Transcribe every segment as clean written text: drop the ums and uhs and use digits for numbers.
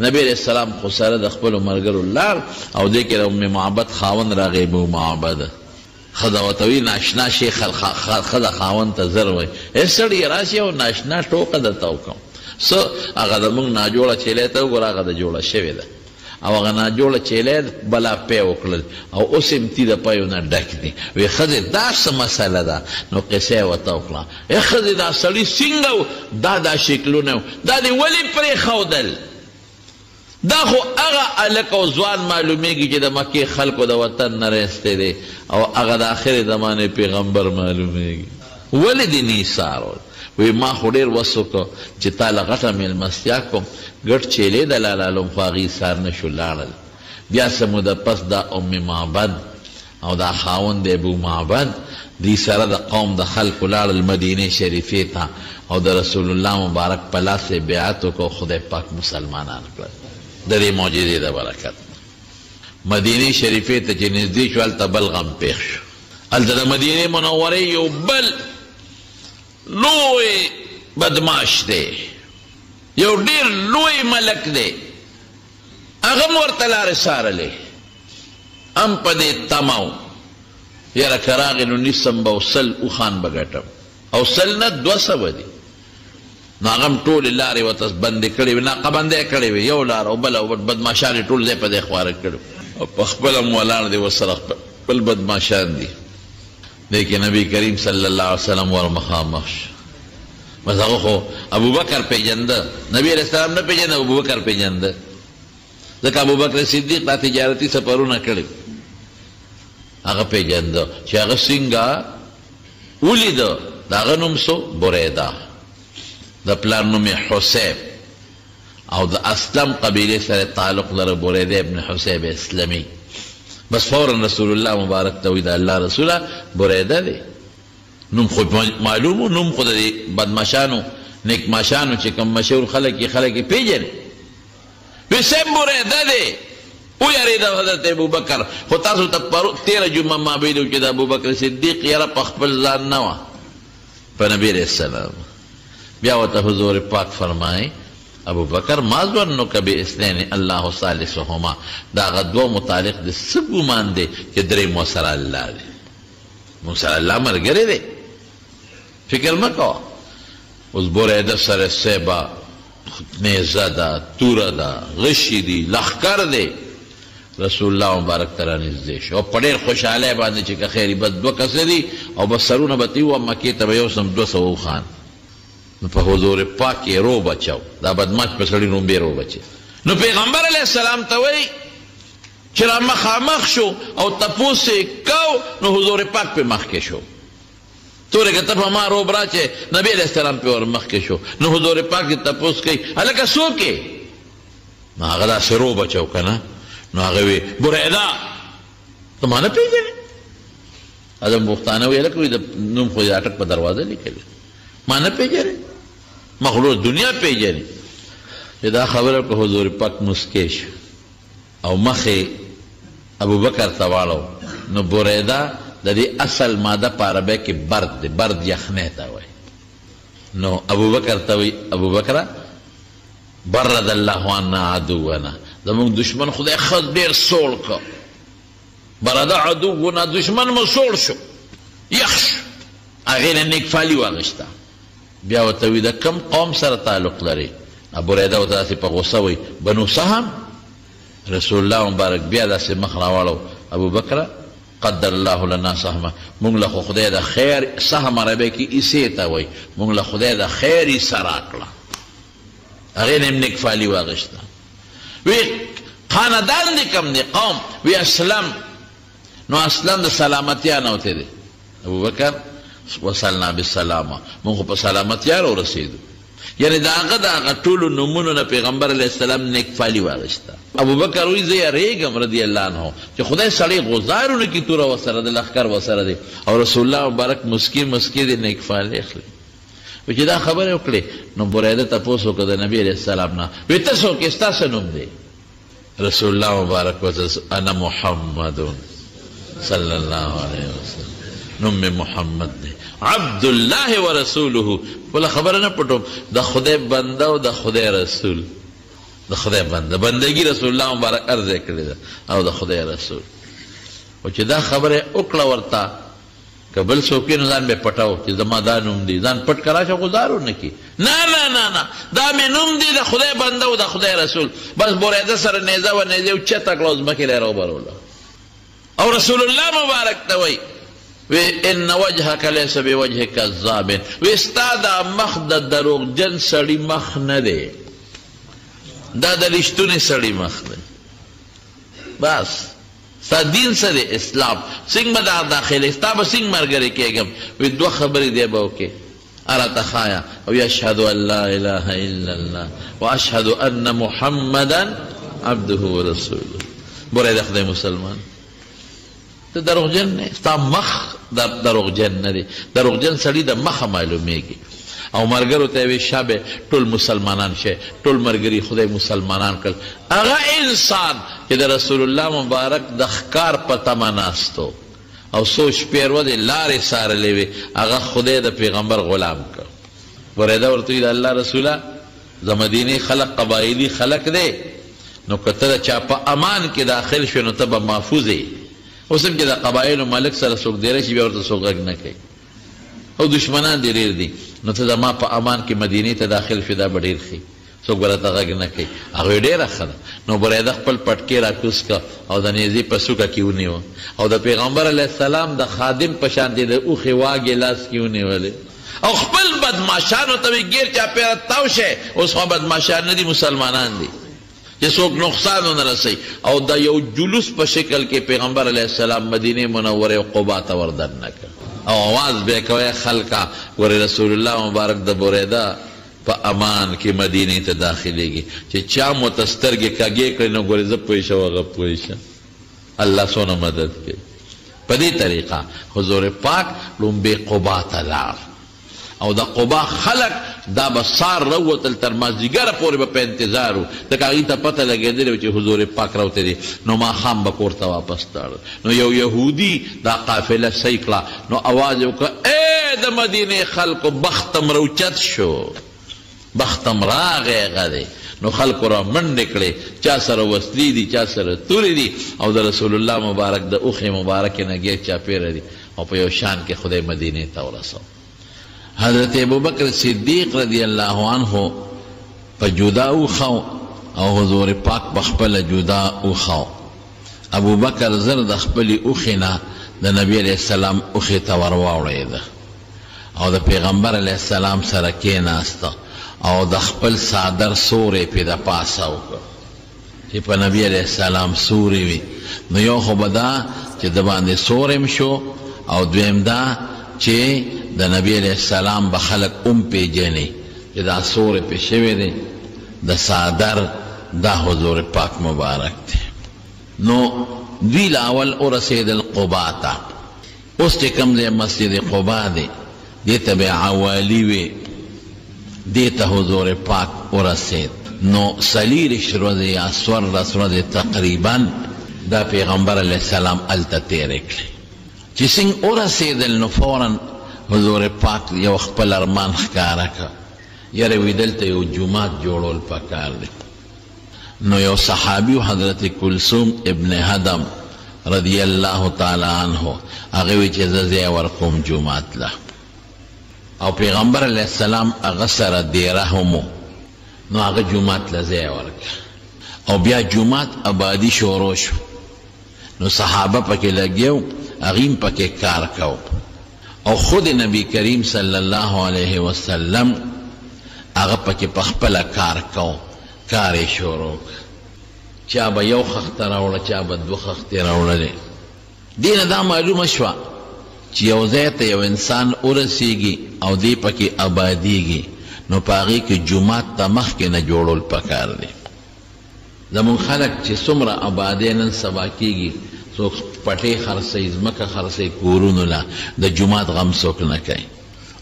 نبی علیہ السلام خو سره د خپلو ملګرو لاړ او دې کې د ام معبد خاوند راغی. ابو معبد ښځه ورته وایي ناشنا شي ښځه خاوند ته زر وایي ای سړي راشي او ناشنا ټوکه درته وکړم څه هغه زموږ ناجوړه چیلۍ ته وګوره هغه د جوړه شوې ده او هغه ناجوړه چیلۍ بلا پی وکړل او اوس هم تی د پیو نه ډک دي. وی ښځې دا څه مسله ده؟ نو قصه یې ورته وکړه. ای ښځې دا سړي څنګه و؟ دا شکلونه و دا دې ولې پرېښودل؟ دا خو هغه هلک او ځوان معلومیږي چې د مکې خلکو د وطن نه رایستی دی او هغه د آخرې زمانې پیغمبر معلومیږي. ولې دې نیثار؟ وی ما خو ډېر وس وکړه چې تا له غټه مېلمستیا کوم ګډ چیلې د لالالم خو هغې ایثار نه شو لاړل. بیا څه موده پس دا ام معبد او دا خاوند د ابو معبد دوی سره د قوم د خلکو لاړل مدینې شریفې ته او د رسول الله مبارک په لاس یې بیعت وکړو. خدای پاک مسلمانان کړل د دې معجزې د برکت. مدینې شریفې ته چې نږدې شو هلته بل غم پېښ شو. هلته د مدینې منورې یو بل لوی بدماش دی یو ډېر لوی ملک دی هغه هم ورته لارې څارلې هم په دې تمه و یاره که راغې نو نیسم به او سل اوښان به ګټم او سل نه 200 دي نو هغه هم ټولې لارې ورته بندې کړې وې ناقهبندۍ کړې وې یو لار او بله بدماشان یې ټول ځای په ځای خواره کړي او په خپله هم ولاړ دی ورسره خپل بدماشان دي. لیکن نبی کریم صلی الله علیه وسلم ور مخامخ شو. بس هغه خو ابوبکر پیژنده نبی علیہ السلام نه پیژنده ابوبکر پیژنده ځکه ابوبکر صدیق دا تجارتي سفرونه کړي هغه پیژنده چې هغه څنګه ولیده د هغه نوم څو بریده د پلار نوم یې حسیب او د اسلم قبیلې سره تعلق لره بریده ابن حسیب اسلامي. بس فورا رسول الله مبارک ته وی د الله رسوله بریده دی نوم خو معلومو نوم خو د بدماشانو نیکماشانو چې کوم مشهور خلک یې پیژني وی صاحب بریده دی ویارېده حضرت ابوبکر خو تاسو ته 13 جمعه ما ویلو چې د ابوبکر صدیق یاره په خپل ځان نه وه په نبي علیه السلام. بیا ورته حضور پاک فرمایي ابو بکر ما ظنک باثنین الله ثالثهما دا هغه دوه متعلق د څه ګمان دی چې درې مو سره الله دی مو سره الله ملګری دی فکر مه کوه. اوس بریده سره سیبه نیزه ده توره ده غشي دي لښکر دی رسول الله مبارک ته رانږدې شو او په ډېر خوشحالۍ باندې چې که خیري بس 2 کسه دي او بس سرونه به ته ووه مکې ته به یو سم 200 اوښان نو په حضور پاک یې رو بچو دا بدماش په سړي رومبې رو بچي. نو پیغمبر علیه السلام ته وایي چې را مخامخ شو او تپوس یې کو نو حضور پاک پې مخکې شو تورې که ته په ما روب راچې نبي علیه السلام پې ور مخکې شو نو حضور پاک دې تپوس کوي هلکه څوک یې نو هغه داسې رو بچو که نه نو هغه وی بریده ته ما نه پېژنې ادم پښتانه وی هلکه وي د نوم خو یې اټک په دروازه لیکلی ما نه پېژنې مخلوق دنیا پیژني چې دا خبره په حضور پاک مسکې شو او مخې ابوبکر ته واړو نو بریده د دې اصل ماده په عربی کې برد دی برد یخنۍ ته وایي نو ابوبکر ته وایي ابوبکره برد الله عنا عدونا زموږ دشمن خدای ښه ډېر سوړ کړ برده عدونا دشمن مو سوړ شو یخ شو هغې نه نیکفالي واغېسته بیا ورته وي د کم قوم سره تعلق لري ابوریده ورته داسې په غوسه وایي بنو سهم رسول الله مبارک بیا داسې مخ راواړو ابوبکره قدر الله لنا سهمه مونږ له خو خدای د خیر سهم عربی کې ایسې ته وایي مونږ له خدای د خیر ایسه راکړه هغې نه هم نیکفالي واغېسته وی خاندان دی کم دی قوم وی اسلم نو اسلم د سلامتیا نه وتی دی ابوبکر وصلنا بالسلامه مونږ په سلامتیا راورسېدو یعنې د هغه ټولو نومونو نه پیغمبر علیه السلام نیکفالي واغېسته ابوبکر وایي زه یېرېږم رضی الله عنه چې خدای سړی غوزارونه کې توره ورسره دی لښکر ورسره دی او رسول الله مبارک مسکي مسکي دی نیکفالي اخلي چې دا خبرې وکړې نو بریده تپوس وکړه د نبي علیه السلام نه وایي ته څوک یې ستا څه نوم دی رسول الله مبارک ورته انا محمد صلی الله علیه وسلم نوم مې محمد دی عبدالله و رسوله بله خبره نه پټوم د خدای بنده او د خدای رسول د خدای بنده بندگی رسول الله مبارک عرض کړی ده او د خدای رسول او چې دا خبره وکړه ورته که بل څوک نو ځان به پټاو چې زما دا نوم دی ځان پټ کرا شه ګزارو نه کی نه دا مې نوم دی د خدای بنده او د خدای رسول بس بوریده سره نیزه و نیزه او چته کړه ځمکې له راوبروله او رسول الله مبارک ته وایي ان وجهك ليس بوجه كذاب وستا دا مخ د دروغجن سړي مخ نه دی دا د رښتوني سړي مخ دی بس ستا دین سره اسلام څنګه به دا داخله ستا به څنګه ملګری کېږم وی دوه خبرې دی به وکړې اراته خایا او یشهد ان لا اله الا الله واشهد ان محمدا عبده ورسوله بوره د خدای مسلمان ته دروغجن نه ستا مخ دروغجن نه دی دروغجن سړي د مخه معلومیږي او مرګرو ته وی شابه ټول مسلمانان شه ټول مرګري خدای مسلمانان کړ هغه انسان چې د رسول الله مبارک د ښکار په تمه ناستو او څو شپې ورځې لارې څارلې وې هغه خدای د پیغمبر غلام کړ ورېده ورته ویل الله رسوله د مدینې خلق قبایلي خلق دی نو که ته د چا په امان کې داخل شوې نو ته به محفوظ یې اوس هم چې د قبایلو ملک سره څوک دیره شي بیا ورته څوک غږ نه کوي او دشمنان دې ډېر دي نو ته زما په امان کې مدینې ته داخل شو دا به ډېر ښي څوک به راته غږ نه کوي هغوی ډېره ښه ده نو برېده خپل پټکې راکوز کړه او د نیزې په څوکه کې ونیوه او د پیغمبر علیه السلام د خادم په شانتې د اوښې واګې لاس کې ونیولې او خپل بدماشانو ته وی ګیر چاپېره تاو شئ اوس خو بدماشان نه دي مسلمانان دي چې څوک نقصان ونه رسوي او د یو جلوس په شکل کې پیغمبر علیه السلام مدینې منورې او قبا ته وردننه کړ او آواز به کوي خلکه ورې رسول الله مبارک د بریده په امان کې مدینې ته داخلېږي چې چا مو ته سترګې کږې کړې نو ګورې زه پوه شه هغه پوه شه الله څونه مدد کوي په دې طریقه حضور پاک لومبې قبا ته لاړ او د قبا خلق دا به سار راوتل تر مازدیګره پورې به په انتظار و ځکه هغوی ته پته لګېدلې وه چې حضور پاک راوتلی نو ماښام به کور ته واپس تاړه نو یو یهودي دا قافله صحیح کړه نو اواز یې وکړه ای د مدینې خلکو بختم راوچت شو بختم راغی هغه دی نو خلکو را منډې کړې چا سره وسلې دي چا سره تورې دي او د رسول الله مبارک د اوښې مبارکې نه ګیر چاپېره دي او په یو شان کې خدای مدینې ته ورسو حضرت ابوبکر صدیق رضی الله عنه په جدا وخو او حضور پاک په خپله جدا وخو ابوبکر زر د خپلې اوښې نه د نبي علیه السلام اوښې ته ور واوړېده او د پیغمبر علیه السلام سره کېناسته او د خپل څادر سوری پې د پاسه وکړه چې په نبي علیه السلام سوری وي نو یو خو به دا چې د باندې سوریم شو او دویم دا چې د نبی علیه السلام به خلک پیژني چې دا سوری پې شوی دی د څادر دا حضور پاک مبارک دی نو دوی له اول ورسېدل قبا ته اوس چې کوم ځای مسجد قبا دی دې ته به عوالي وي دې ته حضور پاک ورسېد نو څلېرویشت ورځې یا څوارلس ورځې تقریبا دا پیغمبر علیه السلام هلته تېرې کړې چې څنګه ورسېدل نو فورا حضور پاک یو خپل ارمان ښکاره کړه یاره وی دلته یو جومات جوړول پکار دی نو یو صحابي حضرت کلثوم ابن هدم رضی الله تعالی عنه هغه وی چې زه ځای ورکوم جومات له او پیغمبر علیه السلام هغه سره دیره هم نو هغه جومات له ځای ورکړه او بیا جومات آبادي شروع شو نو صحابه پکې لګیو هغوی هم پکې کار کو او خود نبی کریم صلی الله علیه وسلم هغه پکې په خپله کار کو کار یې شروع چا به یو خښته راوړه چا به دوه خښتې راوړلې دې نه دا معلومه شوه چې یو ځای ته یو انسان ورسیږي او دی پکې آبادیږي نو په هغې کې جومات ته مخکې نه جوړول پکار دی زمونږ خلک چې څومره آبادۍ نن سبا کېږي څوک پټې خرڅوي ځمکه خرڅوي کورونو له د جومات غم څوک نه کوي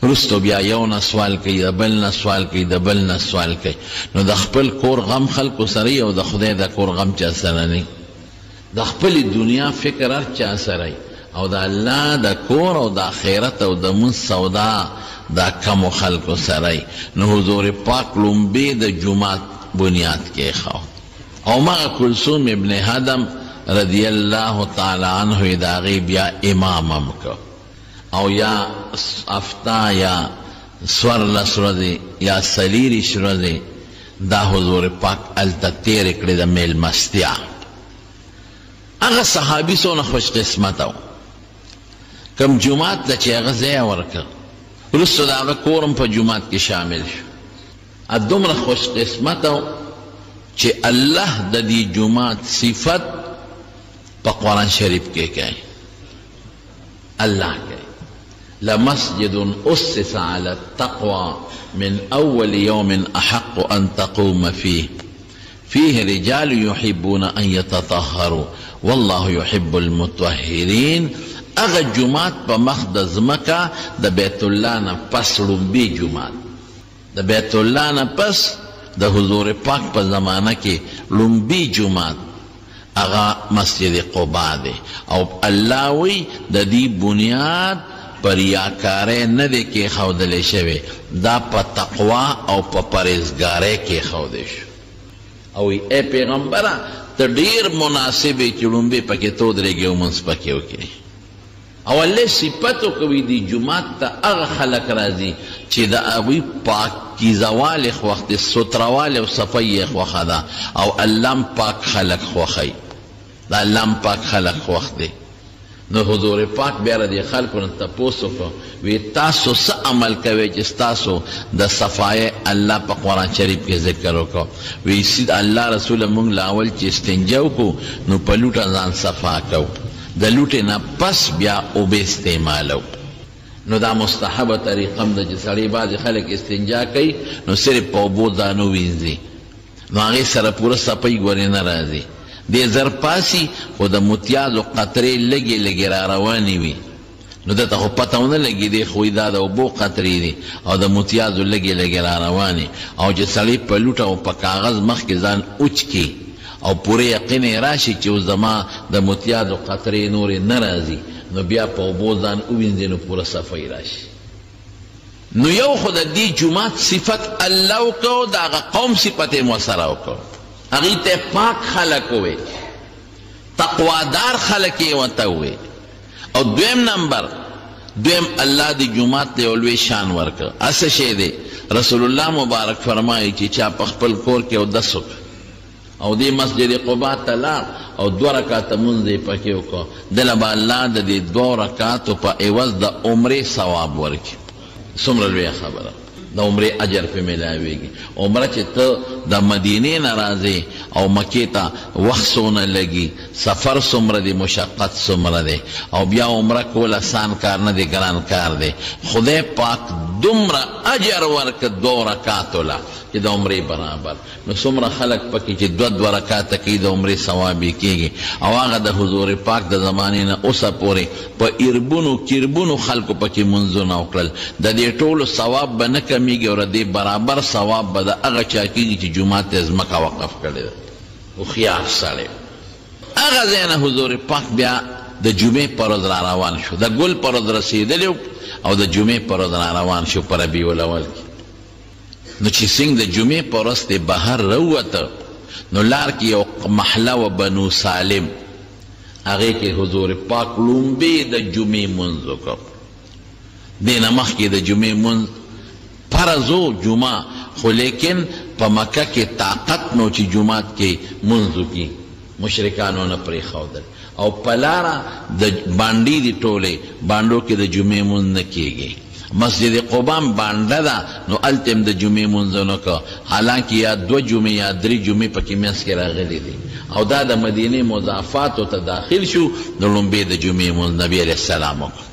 وروستو بیا یو نه سوال کوي د بل نه سوال کوي د بل نه سوال کوي نو د خپل کور غم خلکو سره او د خدای د کور غم چا سره نه د خپلې دنیا فکر هر چا سره او د الله د کور او د آخرت او د مونځ سودا دا کمو خلکو سره نو حضور پاک لومبې د جومات بنیاد کې خو او ما کلثوم ابن هدم رضی الله تعالی عنہ داغی بیا امامم کو او یا افتا یا سورلس رضی یا سلیریش رضی دا حضور پاک التا تیر کړی د میل مستیا هغه صحابي سونه خوش قسمت کم جمعات ته چې هغه ځای ورکړ وروسته د هغه کورم په جمعات کې شامل شو دومره خوش قسمت چې الله د دې جمعات صفت په قرآن شریف کې کوي الله کوي لمسجد أسس على التقوى من أول يوم أحق أن تقوم فيه رجال يحبون أن يتطهروا والله يحب المطهرين اغا جماعت پا مخدز مکا دا بیت اللہ نا پس رنبی جماعت دا بیت اللہ نا پس دا حضور پاک پا زمانہ کی رنبی جماعت اغا مسجد قبا دے او اللہ وی دا دی بنیاد پر یاکارے ندے کے خودلے شوے دا پا تقوی او پا پرزگارے کے خودے شو او اے پیغمبرہ تا دیر مناسبے چلنبے پاکے تو درے گے منس پاکے ہوکے او اللہ صفتو کوي دی جماعت تا اغا خلق رازی چی دا اغوی پاکی زوال وقت ستروال و صفی وقت دا او اللہم پاک خلق خوخی دا اللہم پاک خلق وقت دی نو حضور پاک بیار دی خلقو نتا پوسو کو وی تاسو سا عمل کوي چی تاسو دا صفای اللہ پا قرآن شریف کے ذکرو کو وی سید اللہ رسول منگ لاول چی استنجاو کو نو پلوٹا زان صفا کو دا لوٹے نا پس بیا اوبے استعمالو نو دا مستحب طریقم دا جساڑی بعض خلق استنجا کئی نو صرف پاوبو دانو وینزی نو آگے سر پورا سپای گوری نرازی دے زر پاسی خود متیاز و قطرے لگی لگی را روانی وی نو دا تا خو پتاونا لگی دے خوی دا دا اوبو قطری دی او دا متیاز و لگی لگی را روانی او جساڑی پا لوٹا و پا کاغذ مخ کے زان اچ کی او پورے یقین راشی چې او زما د متیادو قطرې نورې نه راځي نو بیا په اوبو ځان ووینځي نو پوره صفای راشي نو یو خو د دې جومات صفت الله وکړو د هغه قوم صفت یې مؤثره وکړو هغې ته پاک خلک ووې تقوادار خلک یې ورته ووې او دویم نمبر دویم الله د جومات ته یو لوی شان ورکړ هسه شی دی رسول الله مبارک فرمایي چې چا په خپل کور کې اودس وکړ او دی مسجد قبا تلار او دو رکات منزی پکیو کو دل با اللہ دا دی دو رکاتو پا عوض دا عمر ثواب ورکی سمر لوی خبر دا عمر اجر پہ ملاویگی عمر چی تا دا مدینی نرازی او مکیتا وقت سونا لگی سفر سمر دی مشقت سمر دی او بیا عمر کول آسان کار ندی گران کار دی خدای پاک دمر اجر ورک دو رکاتو لا چې د عمرې برابر نو څومره خلک پکې چې دو رکاته کوي د عمرې ثواب یې کېږي او هغه د حضور پاک د زمانې نه اوسه پورې په اربونو کربونو خلکو پکې منځونه وکړل د دې ټولو ثواب به نه کمیږي او د دې برابر ثواب به د هغه چا کېږي چې جومات یې ځمکه وقف کړې ده هوښیار سړی هغه ځای نه حضور پاک بیا د جمعې پر ورځ را روان شو د ګل پر ورځ رسېدلی او د جمعې پر ورځ را روان شو په ربیع الاول کې نو چې څنګه د جمعې په ورځ دی بهر راووته نو لار کې یو محله و بنو سالم هغې کې حضور پاک لومبې د جمعې مونځ وکړ دې نه مخکې د جمعې مونځ فرض و جمعه خو لیکن په مکه کې طاقت نو چې جومات کې مونځ وکړي مشرکانو نه پرېښودل او په لاره د بانډې دي ټولې بانډو کې د جمعې مونځ نه کېږي مسجد قبام بانډه ده نو هلته هم د جمعې مونځونه که حالانکه یا دو جمعې یا درې جمعې پکې منځ کې راغلي دي او دا د مدینې مضافاتو ته داخل شو نو لومبې د جمعې مونځ نبي علیه السلام وکړ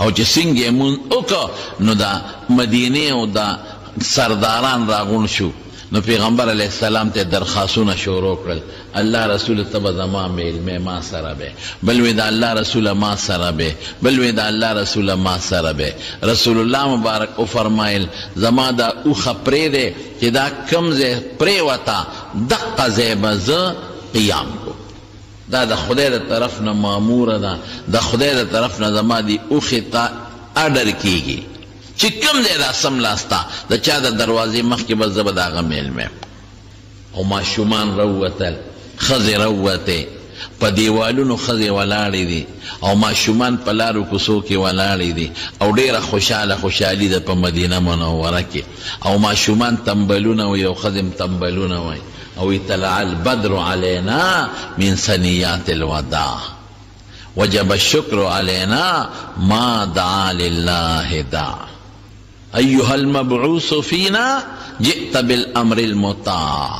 او چې څنګه یې مونځ وکړه نو د مدینې او د سرداران راغون شو نو پیغمبر علیہ السلام ته درخواستونه شروع کړل الله رسول ته به زما میلمه ما سره به بل وی دا الله رسول ما سره به بل وی دا الله رسول ما سره به رسول الله مبارک او فرمایل زما دا اوخه پرې ده چې دا کم ځای پرې وتا دقه ځای به زه قیام کو دا د خدای د طرف نه ماموره ده د خدای د طرف نه زما دی اوخې ته اډر کیږي چې کم دی دا سم لاستا د چا د دروازې مخکې به زه به د هغه میلمه او ماشومان روتل ښځې روتې په دیوالونو ښځې ولاړې دي او ماشومان په لارو کوڅو کې ولاړې دي او ډېره خوشحالي ده په مدینه منوره کې او ماشومان تنبلونه وي او ښځې تنبلونه وي او طلع البدر علينا من ثنيات الوداع وجب الشكر علينا ما دعا لله داع أيها المبعوث فينا جئت بالأمر المطاع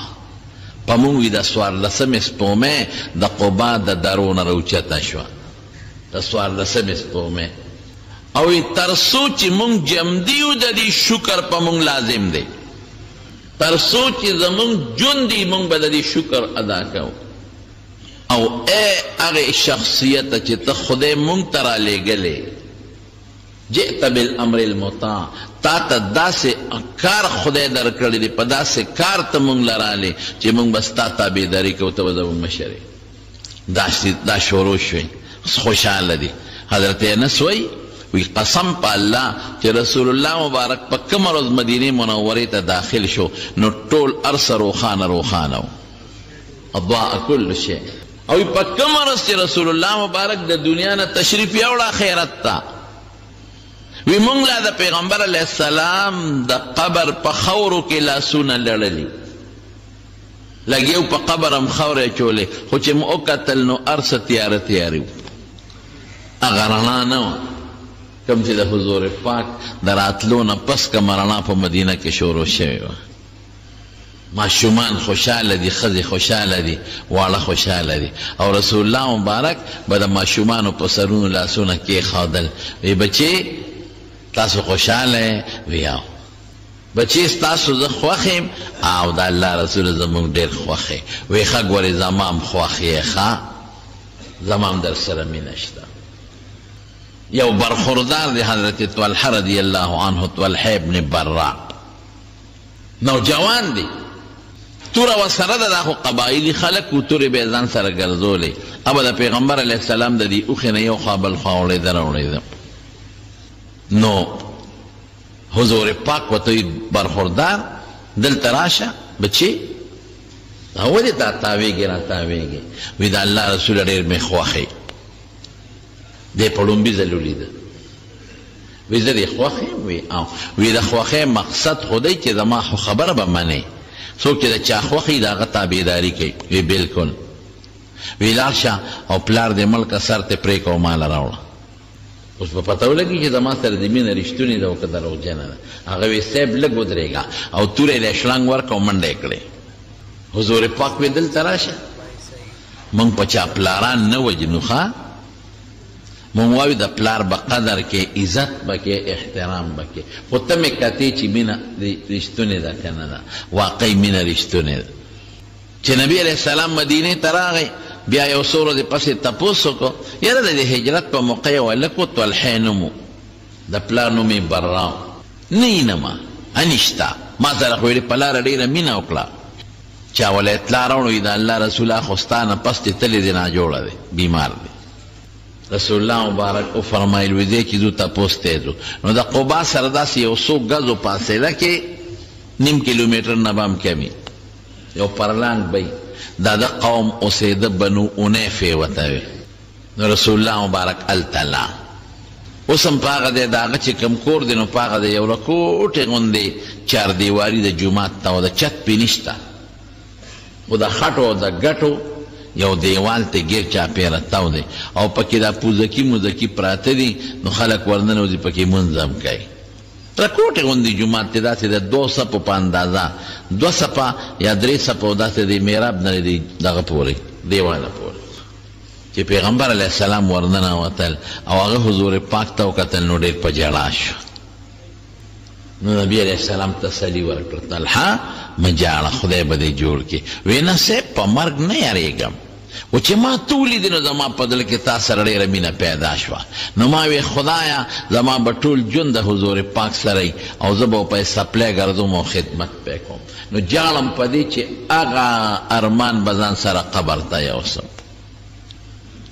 پمونږ د څوارلسمې سپومې د قبا د درو نه راوچته شوه د څوارلسمې سپومې او تر څو چې مونږ جمدي یو د دې شکر په مونږ لازم دی تر څو چې زمونږ ژوند دی مونږ به د دې شکر ادا کوو او ای هغې شخصیت چې ته خدای مونږ ته رالیږلې جئت بالامر المطاع تا ته داسې کار خدای درکړی دی په داسې کار ته مونږ لرالې چې مونږ به ستا تابعداري کوو ته به زمونږ مشر دا شروع شوی خوشحاله دي حضرت انس وی قسم په الله چې رسول الله مبارک په کومه ورځ مدینې منورې ته داخل شو نو ټول ارسه روښانه و اضاء کل شی او په کومه ورځ چې رسول الله مبارک د دنیا نه تشریف یوړه آخرت ته وی مونږ لا د پیغمبر علیه السلام د قبر په خاورو کې لاسونه لړلي لګیو په قبر هم خاورې اچولې خو چې مو وکتل نو ارسه تیاره و هغه رڼا نه وه کوم چې د حضور پاک د راتلو نه پس کومه رڼا په مدینه کې شروع شوې وه ماشومان خوشحاله دي ښځې خوشحاله دي واړه خوشحاله دي او رسول الله مبارک به د ماشومانو په سرونو لاسونه کېښودل وی بچې تاسو خوشحاله وی او بچې ستاسو زه خوښ یم او د الله رسول زموږ ډېر خوښ یې وی ښه ګورې زما هم خوښ یې ښه زما هم در سره مینه شته یو برخوردار دی حضرت طلحه رضی الله عنه طلحه ابن براق نوجوان دی توره ورسره ده دا خو قبایلي خلک و تورې به یې ځان سره ګرځولې ابه د پیغمبر علیه السلام د دې اوښې نه یو خوا بل خوا وړېده راوړېده نو حضور پاک ورته وي برخوردار دلته راشه بچې ولې دا تاویږې را تاویږې وی د الله رسول ډېر مې خوښ یې دی په لومبي ځل ولیده وی زه دې خوښ یم وی د خوښۍ مقصد خو دی چې زما خو خبره به منې څوک چې د چا خوښ وي د هغه تابعداري کوي وی بلکل وی لاړ شه او پلار دې ملکه سر ته پرې کړه او ماله راوړه اوس به پته ولګي چې زما سره د مینه رښتونې ده او که دروغجنه ده هغه وی صاحب لږ ودرېږه او تورې یې شړنګ ورکړه او منډه یې کړې حضور پاک وی دلته راشه موږ په چا پلاران نه وجنو ښه مونږ وایو د پلار به قدر کې عزت به کې احترام به کې خو ته مې کتې چې مینه رښتونې ده که نه ده واقعي مینه رښتونې ده چې نبي علیه السلام مدینې ته راغی بیا یو څو ورځې پسې تپوس وکړو یاره د هجرت په موقع یې هلک و طلحې نوم و د پلار نوم یې برا نه یې نما انشته ما سره خو یې په لاره ډېره مینه وکړه چا وله اطلاع راوړو د الله رسوله خو ستا نه پس چې تلې دی ناجوړه دی بیمار دی رسول الله مبارک او فرمایل وی دی چې زو تپوس ته ځو نو د قبا سره داسې یو څو ګزو فاصله کې نیم کیلومتر نه به هم کمي یو پرلانګ بی دا د قوم اوسېده بنو اونیفې ورته وی نو رسول الله مبارک هلته لا اوس هم په هغه دی د هغه چې کوم کور دی نو په هغه دی یو رکوټې غوندې چاردیواري د جومات ته او د چت پې نشته خو د خټو او د ګټو یو دیوال ته گیر چاپیره تاو دی او پکې دا پوزکی موزکی پراته دي نو خلک ورننوځي پکې مونځ هم کوي رکوټې غوندې جومات دی داسې د 2 صفو په اندازه 2 صفه یا 3 صفو داسې د محراب نه دی دغه پورې دیواله پورې چې پیغمبر علیه السلام ورننوتل او هغه حضور پاک ته وکتل نو ډېر په ژړا شو نو نبی علیه السلام تسلي ورکړه طلحه مه ژاړه خدای به دې جوړ کړي وی نه صاحب په مرګ نه یارېږم و چې ما ته ولیدې نو زما په دل کې تا سره ډېره مینه پیدا شوه نو ما وی خدایه زما به ټول ژوند د حضور پاک سره وي او زه به په سپلی ګرځم او خدمت پې کوم نو ژاړم په دې چې هغه ارمان به ځان سره قبر ته یوسم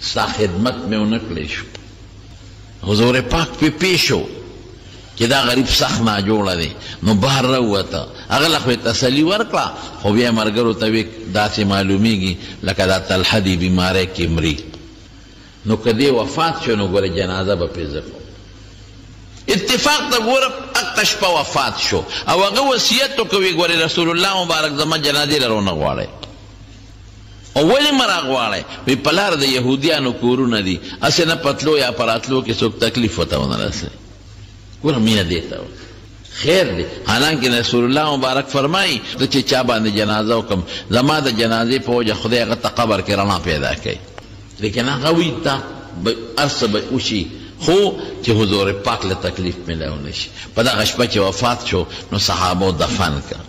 ستا خدمت مې ونه کړی شو حضور پاک پې پیښ شو چې دا غریب سخت ناجوړه دی نو بهر راووته هغه له خو یې تسلي ورکړه خو بیا یې ملګرو ته ویې داسې معلومیږي لکه دا طلحه دی بیماری کې مري نو که دی وفات شو نو ګوره جنازه به پرې زه کوم اتفاق ته ګوره هغه شپه وفات شو او هغه وصیت وکوي ګورې رسول الله مبارک زما جنازې له رونه غواړئ او ولې مه راغواړئ وایي په لاره د یهودیانو کورونه دي هسې نه پتلو یا په راتلو کې څوک تکلیف ورته ونه رسوي ګوره مینه دې ته خیر دی حالانکه رسول الله مبارک فرمایي زه چې چا باندې جنازه وکړم زما د جنازې په وجه خدای هغه ته قبر کې رڼا پیدا کوي لیکن هغه وایي دا هر څه به وشي خو چې حضور پاک له تکلیف میلاو نشي په دغه شپه چې وفات شو نو صحابو دفن کړ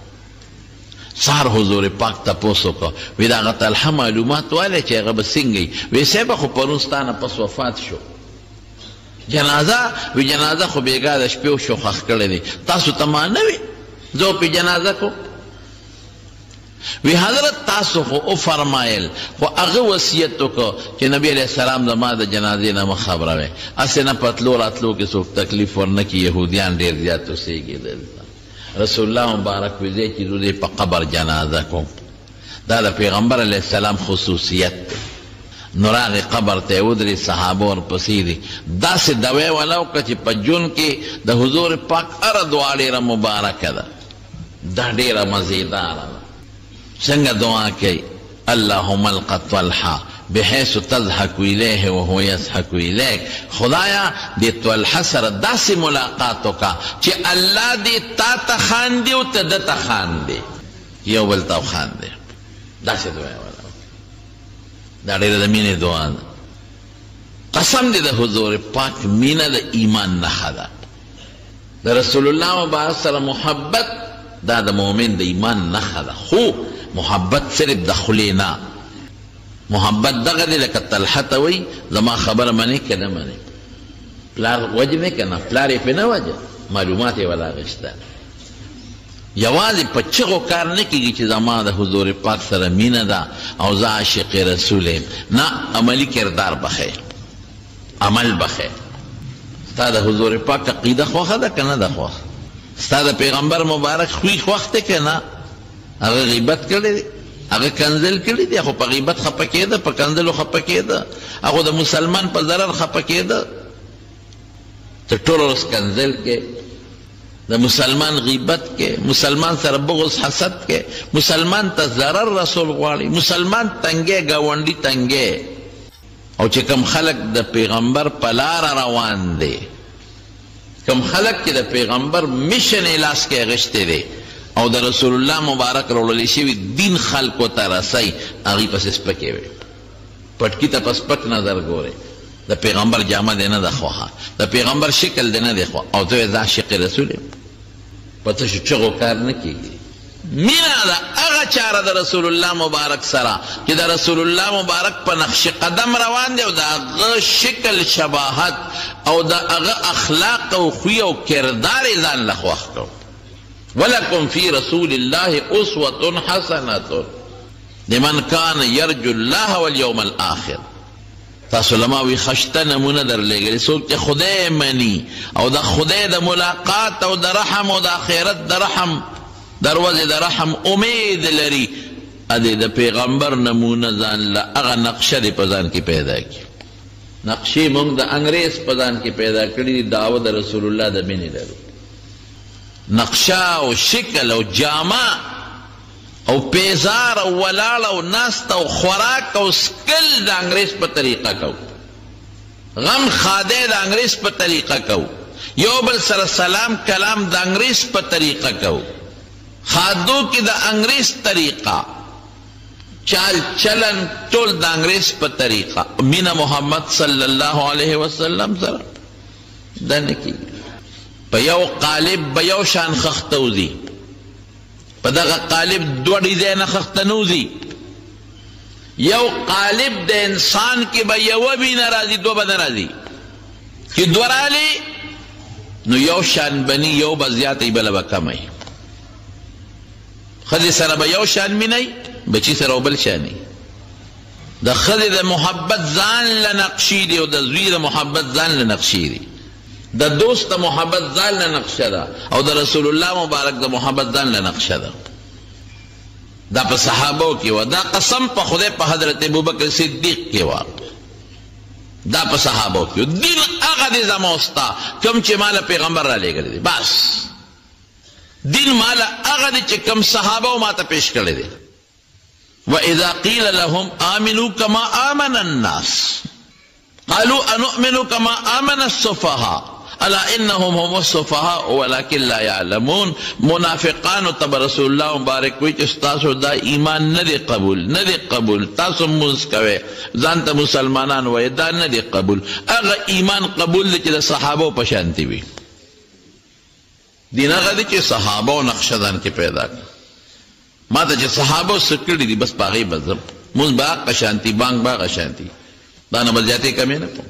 سهار حضور پاک تپوس وکړه وایي د هغه طلحه معلومات والی چې هغه به څنګه وي وایي صاحبه خو پرون ستا نه پس وفات شو جنازه وی جنازه خو بیګا د شپې شو خښ کړی دی تاسو ته ما نه وي زه پې جنازه کو وی حضرت تاسو خو او فرمایل خو هغه وصیت وکړه چې نبی علیه السلام زما د جنازې نه مه خبروئ هسې نه پتلو راتلو کې څوک تکلیف ورنه کړي یهودیان ډېر زیات اوسېږي دلته رسول الله مبارک وی ځای چې زه په قبر جنازه کوم دا د پیغمبر علیه السلام خصوصیت دی نو راغی قبر ته ودرې صحابه ورپسې دي داسې دوی ولا وکړه چې په ژوند کې د حضور پاک هره دعا ډېره مبارکه ده دا ډېره مزیداره ده څنګه دعا کوي اللهم الق طلحه بحيث تضحك إليه وهو يضحك إليك خدایا دې طلحه سره داسې ملاقات وکړه چې الله دې تا ته خاندي او ته ده ته خاندي یو بل ته خاندي داسې دعا دا ډېره د مینې دعا ده قسم دې د حضور پاک مینه د ایمان نښه ده د رسول الله مبارک سره محبت دا د مؤمن د ایمان نښه ده خو محبت صرف د خولې نه محبت دغه دی لکه طلحه ته وایي زما خبره منې که نه منې پلار وجنې که نه پلار یې پرې نه وجه معلومات یې ولا اخېسته یوازې په چغو کار نه کېږي چې زما د حضور پاک سره مینه ده او زه عاشق رسول یم نه عملي کردار بخیر عمل بخیر ستا د حضور پاک عقیده خوښه ده که نه ده خوښه ستا د پیغمبر مبارک خوی خوښ دی که نه هغه غیبت کړی دی هغه کنزل کړی دی خو په غیبت خفه کېده په کنزلو خفه کېده هغه د مسلمان په ضرر خفه کېده ته ټول ورځ کنزل کې د مسلمان غیبت کې مسلمان سره بغض حسد کې مسلمان ته ضرر رسول غواړي مسلمان تنګې ګاونډي تنګې او چې کم خلق د پیغمبر په لاره روان دی کم خلق چې د پیغمبر میشن یې لاس کې اخیستی دی او د رسول الله مبارک راوړلی شوي دین خلکو ته رسئ هغوی پسې سپکې وې پټکي ته په سپک نظر ګورې د پیغمبر جامه دی نه ده خوښه د پیغمبر شکل دی نه دی خوښ او ته یې دا عاشق رسول یم په تشو چغو کار نه کېږي مینه ده هغه چاره د رسول الله مبارک سره چې د رسول الله مبارک په نقش قدم روان دی او د هغه شکل شباهت او د هغه اخلاق او خوی او کردار یې ځان له خوښ کړو ولکم فی رسول الله اسوة حسنة لمن کان یرجو الله والیوم الآخر تاسو لما وی خشته نمونه در لګل څوک چې خدای مني او د خدای د ملاقات او د رحم او د آخرت د رحم دروازه د رحم امید لري ادي د پیغمبر نمونه ځان له هغه نقشه دی په ځان کې پیدا کی نقشې موږ د انګریز په ځان کې پیدا کړي دعوت د رسول الله د مینې لرو نقشه او شکل او جامه او پیزار او ولاړ او ناست او خوراک او سکل د انګریز په طریقه کو غم خاده د انګریز په طریقه کو یو بل سره سلام کلام د انګریز په طریقه کو خادو کې د انګریز طریقه چال چلن ټول د انګریز په طریقه مینا محمد صلی الله علیه وسلم سره دا نه کیږي په یو قالب به یو شان خښته وځي په دغه قالب دوه ډیزاینه خښته نه وځي یو قالب د انسان کې به یوه وي نه راځي دوه به نه راځي چې دوه رالي نو یو شان بني یو به زیاتی بله به کمی ښځې سره به یو شان مینی بچی سره بل شانی د ښځې د محبت ځان له نقشې دی او د زوی د محبت ځان له نقشې دی د دوست د محبت ځان له نقشه ده او د رسول الله مبارک د محبت ځان له نقشه ده. دا په صحابو کې و، دا قسم په خدای په حضرت ابوبکر صدیق کې و، دا په صحابو کې. دین هغه دی زما استا کوم چې ماله پیغمبر را لېږلی دی، بس دین ماله هغه دی چې کوم صحابو ما ته پیش کړی دی. وَإِذَا قِيلَ لَهُمْ آمِنُوا كَمَا آمَنَ النَّاسِ قَالُوا أَنُؤْمِنُ كَمَا آمَنَ السُّفَهَاءُ أَلَا إِنَّهُمْ هُمُ السُّفَهَاءُ وَلَكِنْ لَا يَعْلَمُونَ. منافقانو ته به رسول الله مبارک وی چې تاسو دا ایمان نه دی قبول، نه دی قبول، تاسو مونځ کوئ ځان ته مسلمانان وایي، دا نه دی قبول. هغه ایمان قبول دی چې د صحابو په شانتي وي. دین هغه دی چې صحابو نقشه ځان کې پیدا کړي. ما ته چې صحابو څه کړي دي بس په هغې به ځم، مونځ به هغه شانتي، بانګ به هغه شانتي، دا نه به زیاتې کمې نه کوم.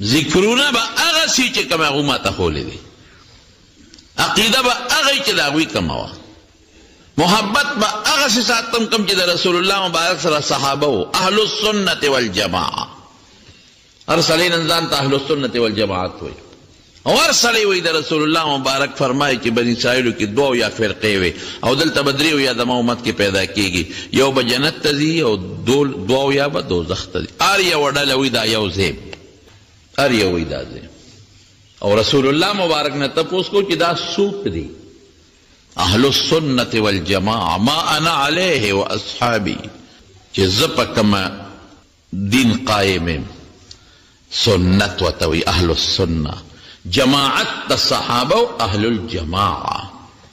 ذکرونه به هغه سي چې کوم هغو ما ته ښولې دي، عقیده به هغه چې د هغوی کومه وه، محبت به هغه سي ساتم کوم چې د رسول الله مبارک سره صحابه وو، اهل السنت والجماعه. هر سړی نن ځان ته اهل السنت والجماعت وایي، او هر سړی وایي د رسول الله مبارک فرمایي چې بني اسرائیلو کې دوه یا فرقې وي او دلته به درې یا زما امت کې پیدا کېږي، یو به جنت ته ځي او دوه یا به دوزخ ته ځي. هر یوه ډله وایي دا یو ځای، هر یو وایي دا ځای. او رسول الله مبارک نه تپوس کو چې دا څوک دي؟ اهل السنت والجماعه ما انا علیه و اصحابی، چې زه په کومه دین قایم یم، سنت ورته وایي اهل السنه. جماعت د صحابه اهل الجماعه،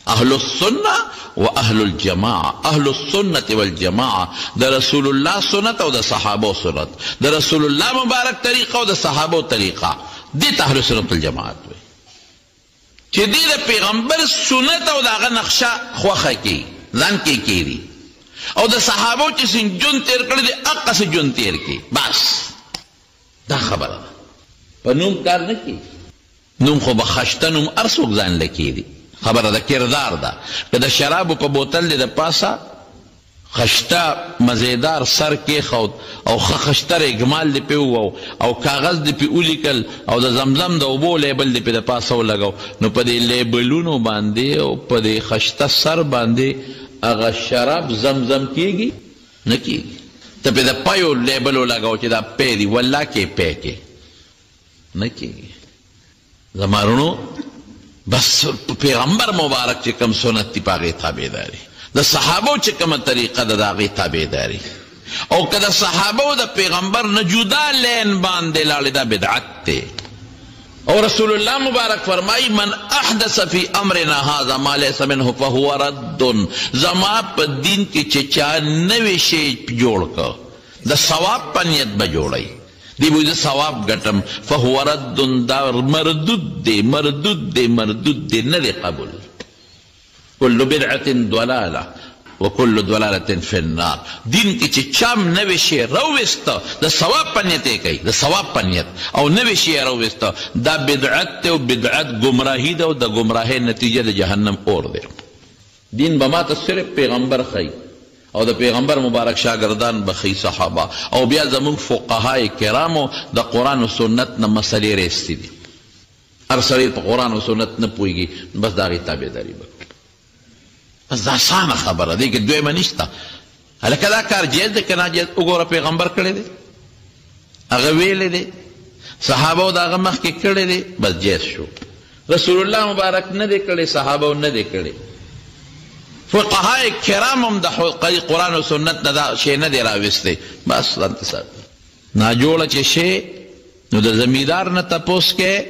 اهل السنه و اهل الجماعه. اهل السنه والجماعه د رسول الله سنت او د صحابه سنت، د رسول الله مبارک طریقه او د صحابه طریقه، دې ته اهل سنت والجماعت وایي. چې دې د پیغمبر سنت او د هغه نقشه خوښه کړي، ځان کې کېږي، او د صحابو چې څنګه ژوند تېر کړی دی هغسې ژوند تېر کړي، بس دا خبره ده. په نوم کار نه کېږي، نوم خو به خشته نوم هر څوک ځان له کېږي، خبره ده کردار ده. که د شرابو په بوتل دی د پاسه خشته مزیدار سر کېښود او ښه خشته رېګمال دې پې ووو او کاغذ دې پې ولیکل او د زمزم د اوبو لیبل دې پې د پاسه ولګو، نو په دې لیبلونو باندې او په دې خشته سر باندې هغه شراب زمزم کېږي؟ نه کېږي. ته پې د پیو لیبل ولګو چې دا پی دی، والله کې پی کې نه کېږي. زمارونو بس پیغمبر مبارک چې کم سنت دی په هغې تابعداري، د صحابو چې کومه طریقه ده د هغې تابعداري. او که د صحابو د پیغمبر نه جدا لین باندې لاړې دا بدعت دی. او رسول الله مبارک فرمایي من احدث فی امرنا هذا ما لیس منه فهو رد. زما په دین کې چې چا نوی شی جوړ که د ثواب په نیت به جوړی، دی بوی د ثواب ګټم، فهو رد، دا مردود دی، مردود دی، مردود دی، نه دی قبول. کل بدعت ضلاله وکل ضلالة فی النار. دین کې چې چام نوی شی راوویسته د ثواب په نیت یې کوي، د ثواب په نیت، او نوی شی یې راوویسته دا بدعت دی، او بدعت گمراهي ده، او د گمراهۍ نتیجه د جهنم اور دی. دین به ماته صرف پیغمبر ښیي او د پیغمبر مبارک شاگردان به ښیي صحابه، او بیا زموږ فقهای کرامو د قرآن و سنت نه مسلې رایستې دي. هر سړی په قرآن و سنت نه پوهېږي، بس د هغې تابعداري به بس دا اسانه خبره دی که دویمه نشته. هلکه دا کار جایز دی که ناجایز؟ وګوره پیغمبر کړی دی، هغه ویلی دی، صحابو د هغه مخکې کړی دی، بس جایز شو. رسول الله مبارک نه دی کړی، صحابو نه دی کړی، فقهای کرام هم د قرآن و سنت نه دا شی نه دی راویستی، بس ځان ته ساتي. ناجوړه چې شی نو د زمیندار نه تپوس کې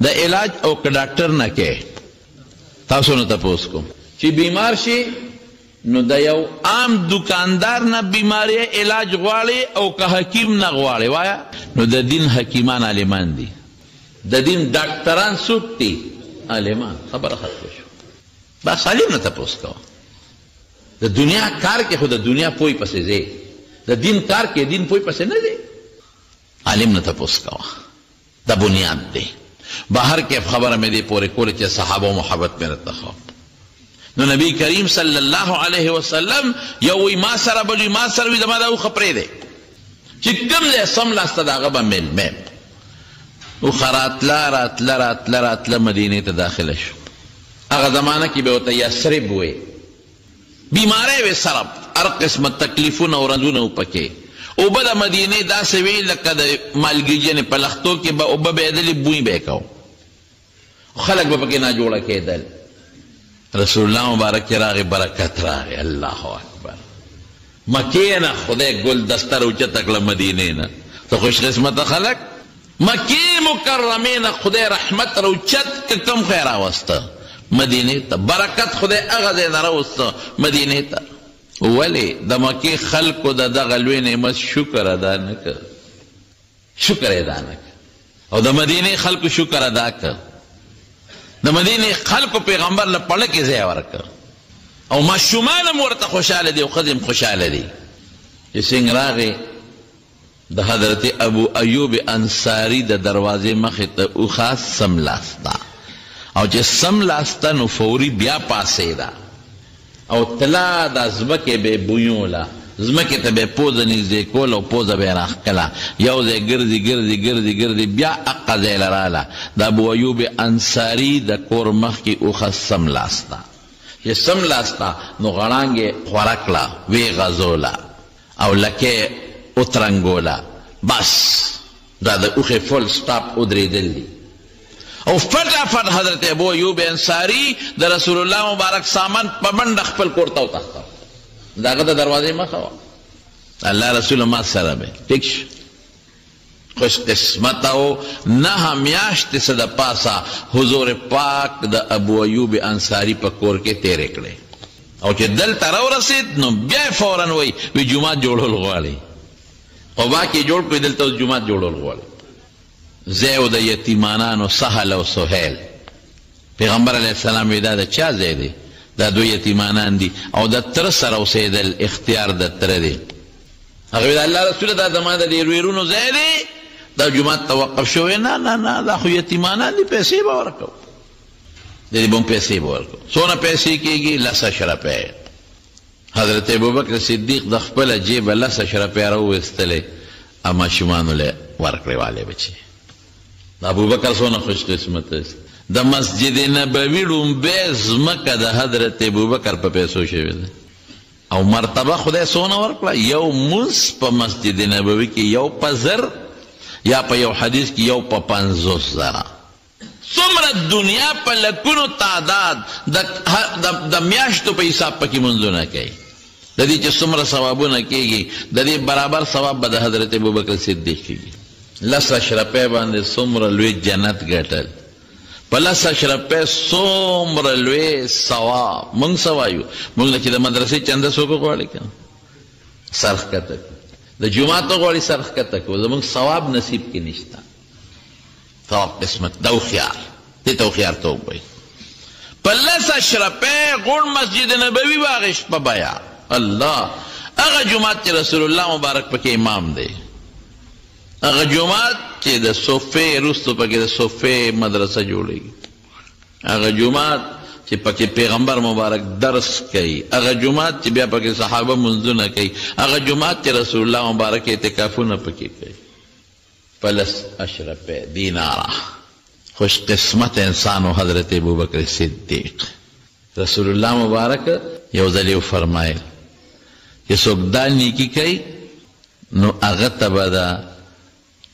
د علاج، او که ډاکټر نه کې تاسو نه تپوس کوم. چې بیمار شي نو د یو عام دکاندار نه بیماری علاج غواړي، او که حکیم نه غواړي وایا، نو د دین حکیمان عالمان دي، د دین ډاکټران څوک دي؟ عالمان. خبره ختمه شو، بس عالم نه تپوس کوه. د دنیا کار کې خو د دنیا پوی پسې ځې، د دین کار کې دین پوی پسې نه ځې، عالم نه تپوس کوه. دا بنیاد دی. بهر کې خبره مې دې پورې کوله چې صحابه محبت مې راته ښه. نو نبی کریم صلی الله علیه وسلم یو وی ما سره بل وی ما سره وی زما دا اوښه پرېږدی چې کوم ځای سم لاسته د هغه به میلمیم. راتله راتله راتله راتله مدینې ته داخله شو. هغه زمانه کې به ورته یثرب وی، بیماری وی سره، هر قسمه تکلیفونه او رنځونه و پکې. اوبه د مدینې داسې وی لکه د مالګي په لختو کې به اوبه بهېدلې، بوی به یې کو، خلک به پکې ناجوړه کېدل. رسول الله مبارک راغی، برکت راغی. الله اکبر. مکې نه خدای ګل دستر اوچته کړه مدینې نه. ته خوش قسمته خلک. مکې مکرمې نه خدای رحمت راوچت که کم خیر راوسته مدینې ته، برکت خدای هغه ځای نه راوسته مدینې ته. ولې د مکې خلکو د دغه لوی نعمت شکر ادا نه کړ، شکر ادا نه کړ. او د مدینې خلکو شکر ادا کړ. د مدینې خلکو پیغمبر له پړه کې ځای ورکړ، او ماشومان هم ورته خوشحاله دي او ښځې هم خوشحاله دي. چې څنګه راغی د حضرت ابو ایوب انصاري د دروازې مخې ته اوښه سملاسته، او چې سملاسته نو فوري بیا پاسېده او تلا د ځمکې به بویوله، ځمکې ته به پوزه نږدې کوله او پوزه به یې راښکله، یو ځای ګرځي ګرځي ګرځي ګرځي بیا اقه ځای له راله. د ابو ایوب انصاري د کور مخکې اوښه سملاسته. چې سملاسته نو غړانګې خوره کړه، ویې غځوله او لکې اترنګوله، بس دا د اوښې فل سټاپ ودرېدل دي. او فټافټ حضرت ابو ایوب انصاري د رسول الله مبارک سامان په منډه خپل کور ته وتښته. د هغه د دروازې مخه وه. الله رسول ما سره به ټیک شو. خوش قسمته او نهه میاشتې څه د پاسه حضور پاک د ابو ایوب انصاري په کور کې تېرې کړې. او چې دلته راورسېد نو بیا یې فورا وی جومات جوړول غواړي. قبا کې جوړ کړئ، دلته اوس جومات جوړول غواړي. ځای و د یتیمانانو سهل او سهیل. پیغمبر علیه السلام وی دا د چا ځای دی؟ دا دوی یتیمانان دي او د تره سره اوسېدل اختیار د تره دی. هغه وی د الله رسوله دا زما د دې ویرونو ځای دی، دا جومات توقف شوی. نه نه نه، دا خو یتیمانان دي، پیسې به ورکو، د دې به هم پیسې به ورکو. څونه پیسې کېږي؟ 10 روپۍ. حضرت ابوبکر صدیق د خپله جیبه 10 روپۍ راوویستلې او ماشومانو له ورکړې والې بچي. د ابوبکر څونه خوش قسمته دی. د مسجد نبوي لومبۍ ځمکه د حضرت ابوبکر په پیسو شوې ده، او مرتبه خدای څونه ورکړه. یو مونځ په مسجد نبوي کې یو په 1000 یا په یو حدیث کې یو په 50,000. څومره دنیا په لکونو تعداد د میاشتو په حساب پکې منځونه کوي. د دې چې څومره ثوابونه کېږي، د دې برابر ثواب به د حضرت ابوبکر صدیق کېږي. 10 روپۍ باندې څومره لوی جنت ګټل، په 10 روپۍ څومره لوی ثواب. موږ څه وایو؟ موږ چې د مدرسې چنده څوک غواړي که سر ښکته کړو، د جومات غواړي سر ښکته کړو، زموږ ثواب نصیب کې نشته. ثواب قسمت دا هوښیار، دې ته هوښیارتوب وایي. په 10 روپۍ غوڼ مسجد نبوي واغېشت په بیه. الله، هغه جومات چې رسول الله مبارک پکې امام دی، هغه جومات چې د صوفې وروستو پکې د صوفې مدرسه جوړېږي، هغه جومات چې پکې پیغمبر مبارک درس کوي، هغه جومات چې بیا پکې صحابه منځونه کوي، هغه جومات چې رسول الله مبارک اعتکافونه پکې کوي. 10 روپۍ دیناره. خوش قسمت انسان و حضرت ابوبکر صدیق. رسول الله مبارک یو ځل یې وفرمایل چې څوک دا نیکي کوي نو هغه ته به د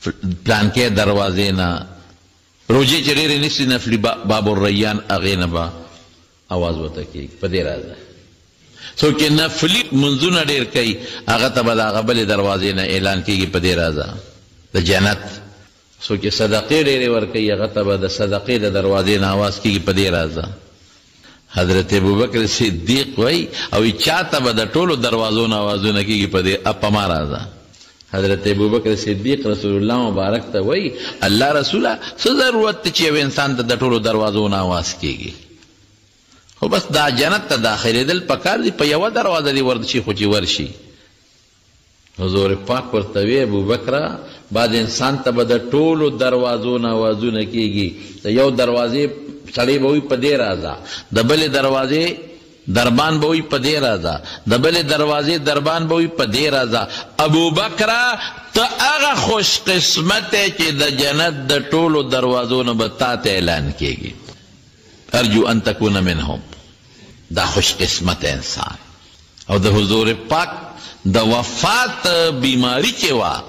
پلانکې دروازې نه روژې چې ډېرې نیسي نفلي باب الریان هغې نه به اواز ورته کېږي. په دې راځه څوک چې نفلي منځونه ډېر کوي هغه ته به د هغه بلې دروازې نه اعلان کېږي په دې راځه د جنت. څوک چې صدقې ډېرې ورکوي هغه ته به د صدقې د دروازې نه اواز کېږي په دې راځه. حضرت ابوبکر صدیق وای او چاته به د ټولو دروازو نه اوازونه کېږي په دې اپما راځه. حضرت ابوبکر صدیق رسول الله مبارک ته وای الله رسوله څه ضرورت دی چې یو انسان ته د ټولو دروازو نه اواز کېږي؟ خو بس دا جنت ته داخلېدل پکار دي، په یوه دروازه دې ورشي خو چې ورشي. حضور پاک ورته وی ابوبکره بعد انسان ته به د ټولو دروازو نه اوازونه کېږي، د یو دروازې سړی به وي په دې راځه، د بلې دروازې دربان به وي په دې راځه، د بلې دروازې دربان به وي په دې راځه. ابوبکره ته هغه خوش قسمت چې د جنت د ټولو دروازو نه به تا ته اعلان کېږي. ارجو ان تکون منهم. دا خوش قسمت انسان. او د حضور پاک د وفات بیماری چې وه،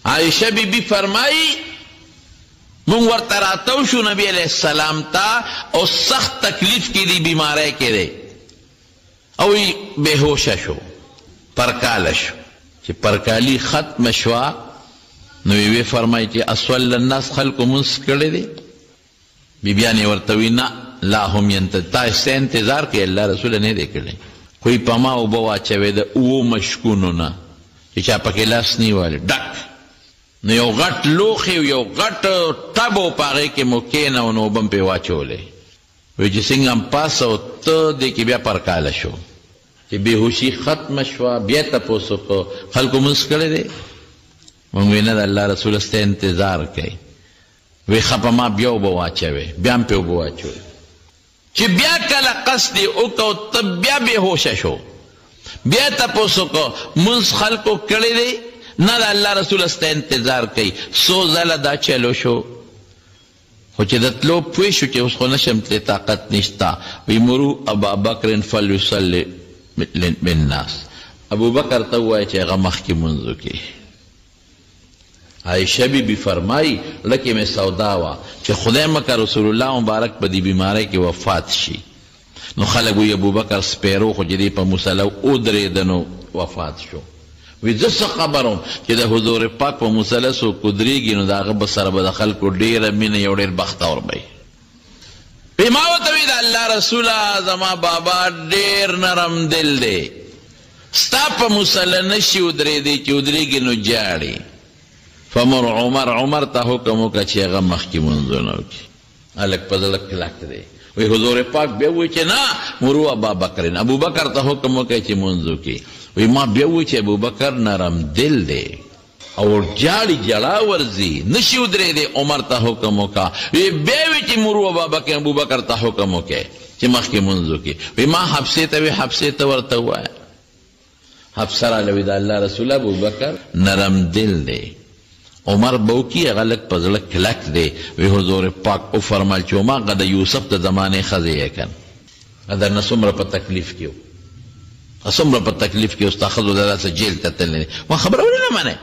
عائشه بی بی فرمائی مونږ ورته راتو شو نبی علیہ السلام ته او سخت تکلیف کې دی، بیماری کې دی او بېهوشه شو، پرکاله شو. چې پرکالی ختم شوه نو وی فرمایي چې اصول الناس خلکو منځ کړی دی. بیبیانې ورته وی نه لا هم تا سته انتظار کوي، الله رسول نه دی کړی. خو یې په ما اوبه واچوې د اوو مشکونو نه چې چا پکې لاس نیولی ډک، نو یو غټ لوښی یو غټ ټب و په هغې کې مو کېنو نو اوبه م پرې واچولی. وی چې څنګه هم پاس او ته دې کې بیا پرکاله شو چې بېهوشي ختمه شوه. بیا تپوس وکړو خلکو مونځ کړی دی؟ مونږ وی نه د الله رسول سته انتظار کوي. وی ښه په ما بیا اوبه واچوې، بیا هم پرې اوبه واچوې. چې بیا کله قصد یې وکړو ته بیا بېهوشه شو، بیا تپوس وکړو مونځ خلکو کړی دی؟ نه د الله رسول سته انتظار کوي. څو ځله دا چلو شو، خو چې د تلو پوه شو چې اوس خو نشم تللی، طاقت نشته. وی مرو ابا بکر فلیصلی بالناس. ابوبکر ته ووایه چې هغه مخکې مونځ وکړي. عائشه بی بی فرمائی لکه مې سودا وه چې خدای مکه رسول الله مبارک په دې بیماری کې وفات شي. نو خلک وی ابوبکر سپیرو خو چې دی په مصلی ودرېده نو وفات شو. وی زه څه خبر وم چې د حضور پاک په مصلی څوک ودرېږي نو د هغه به سره به د خلکو ډېره مینه یو ډېر بختور به وي. ما ورته وی د الله رسوله زما بابا ډېر نرم دل دی، ستا په مصلی نشي ودرېدی، چې ودرېږي نو جاړي. فمر عمر ته حکم وکړه چې هغه مخکې منځونه وکړي. هلک په زړه کلک دی. وی حضور پاک بیا ووایي چې نه مرو ابا بکرین. ابوبکر ته حکم وکړي چې منځ وکړي. وی ما بیا ووایي چې ابوبکر نرم دل دی او جاړي جړا ورځي، نشي ودرېدی. عمر ته حکم وکړه. وی بیا وی چې مرو ابوبکر ته حکم وکړي چې مخکې منځ وکړي. وی ما حفصې ته وی حفصې ته ورته ووایه. حفصه راله وی د الله رسول ابوبکر نرم دل دی. عمر بوکی هغه لږ په زړه کلک دی. وی حضور پاک وفرمایل چې ما هغه د یوسف د زمانې ښځې یې کن درنه څومره په تکلیف کې و، څومره په تکلیف کې و، ستا ښځو داسې جیل ته تللی دی. ما خبره ولې نه منې؟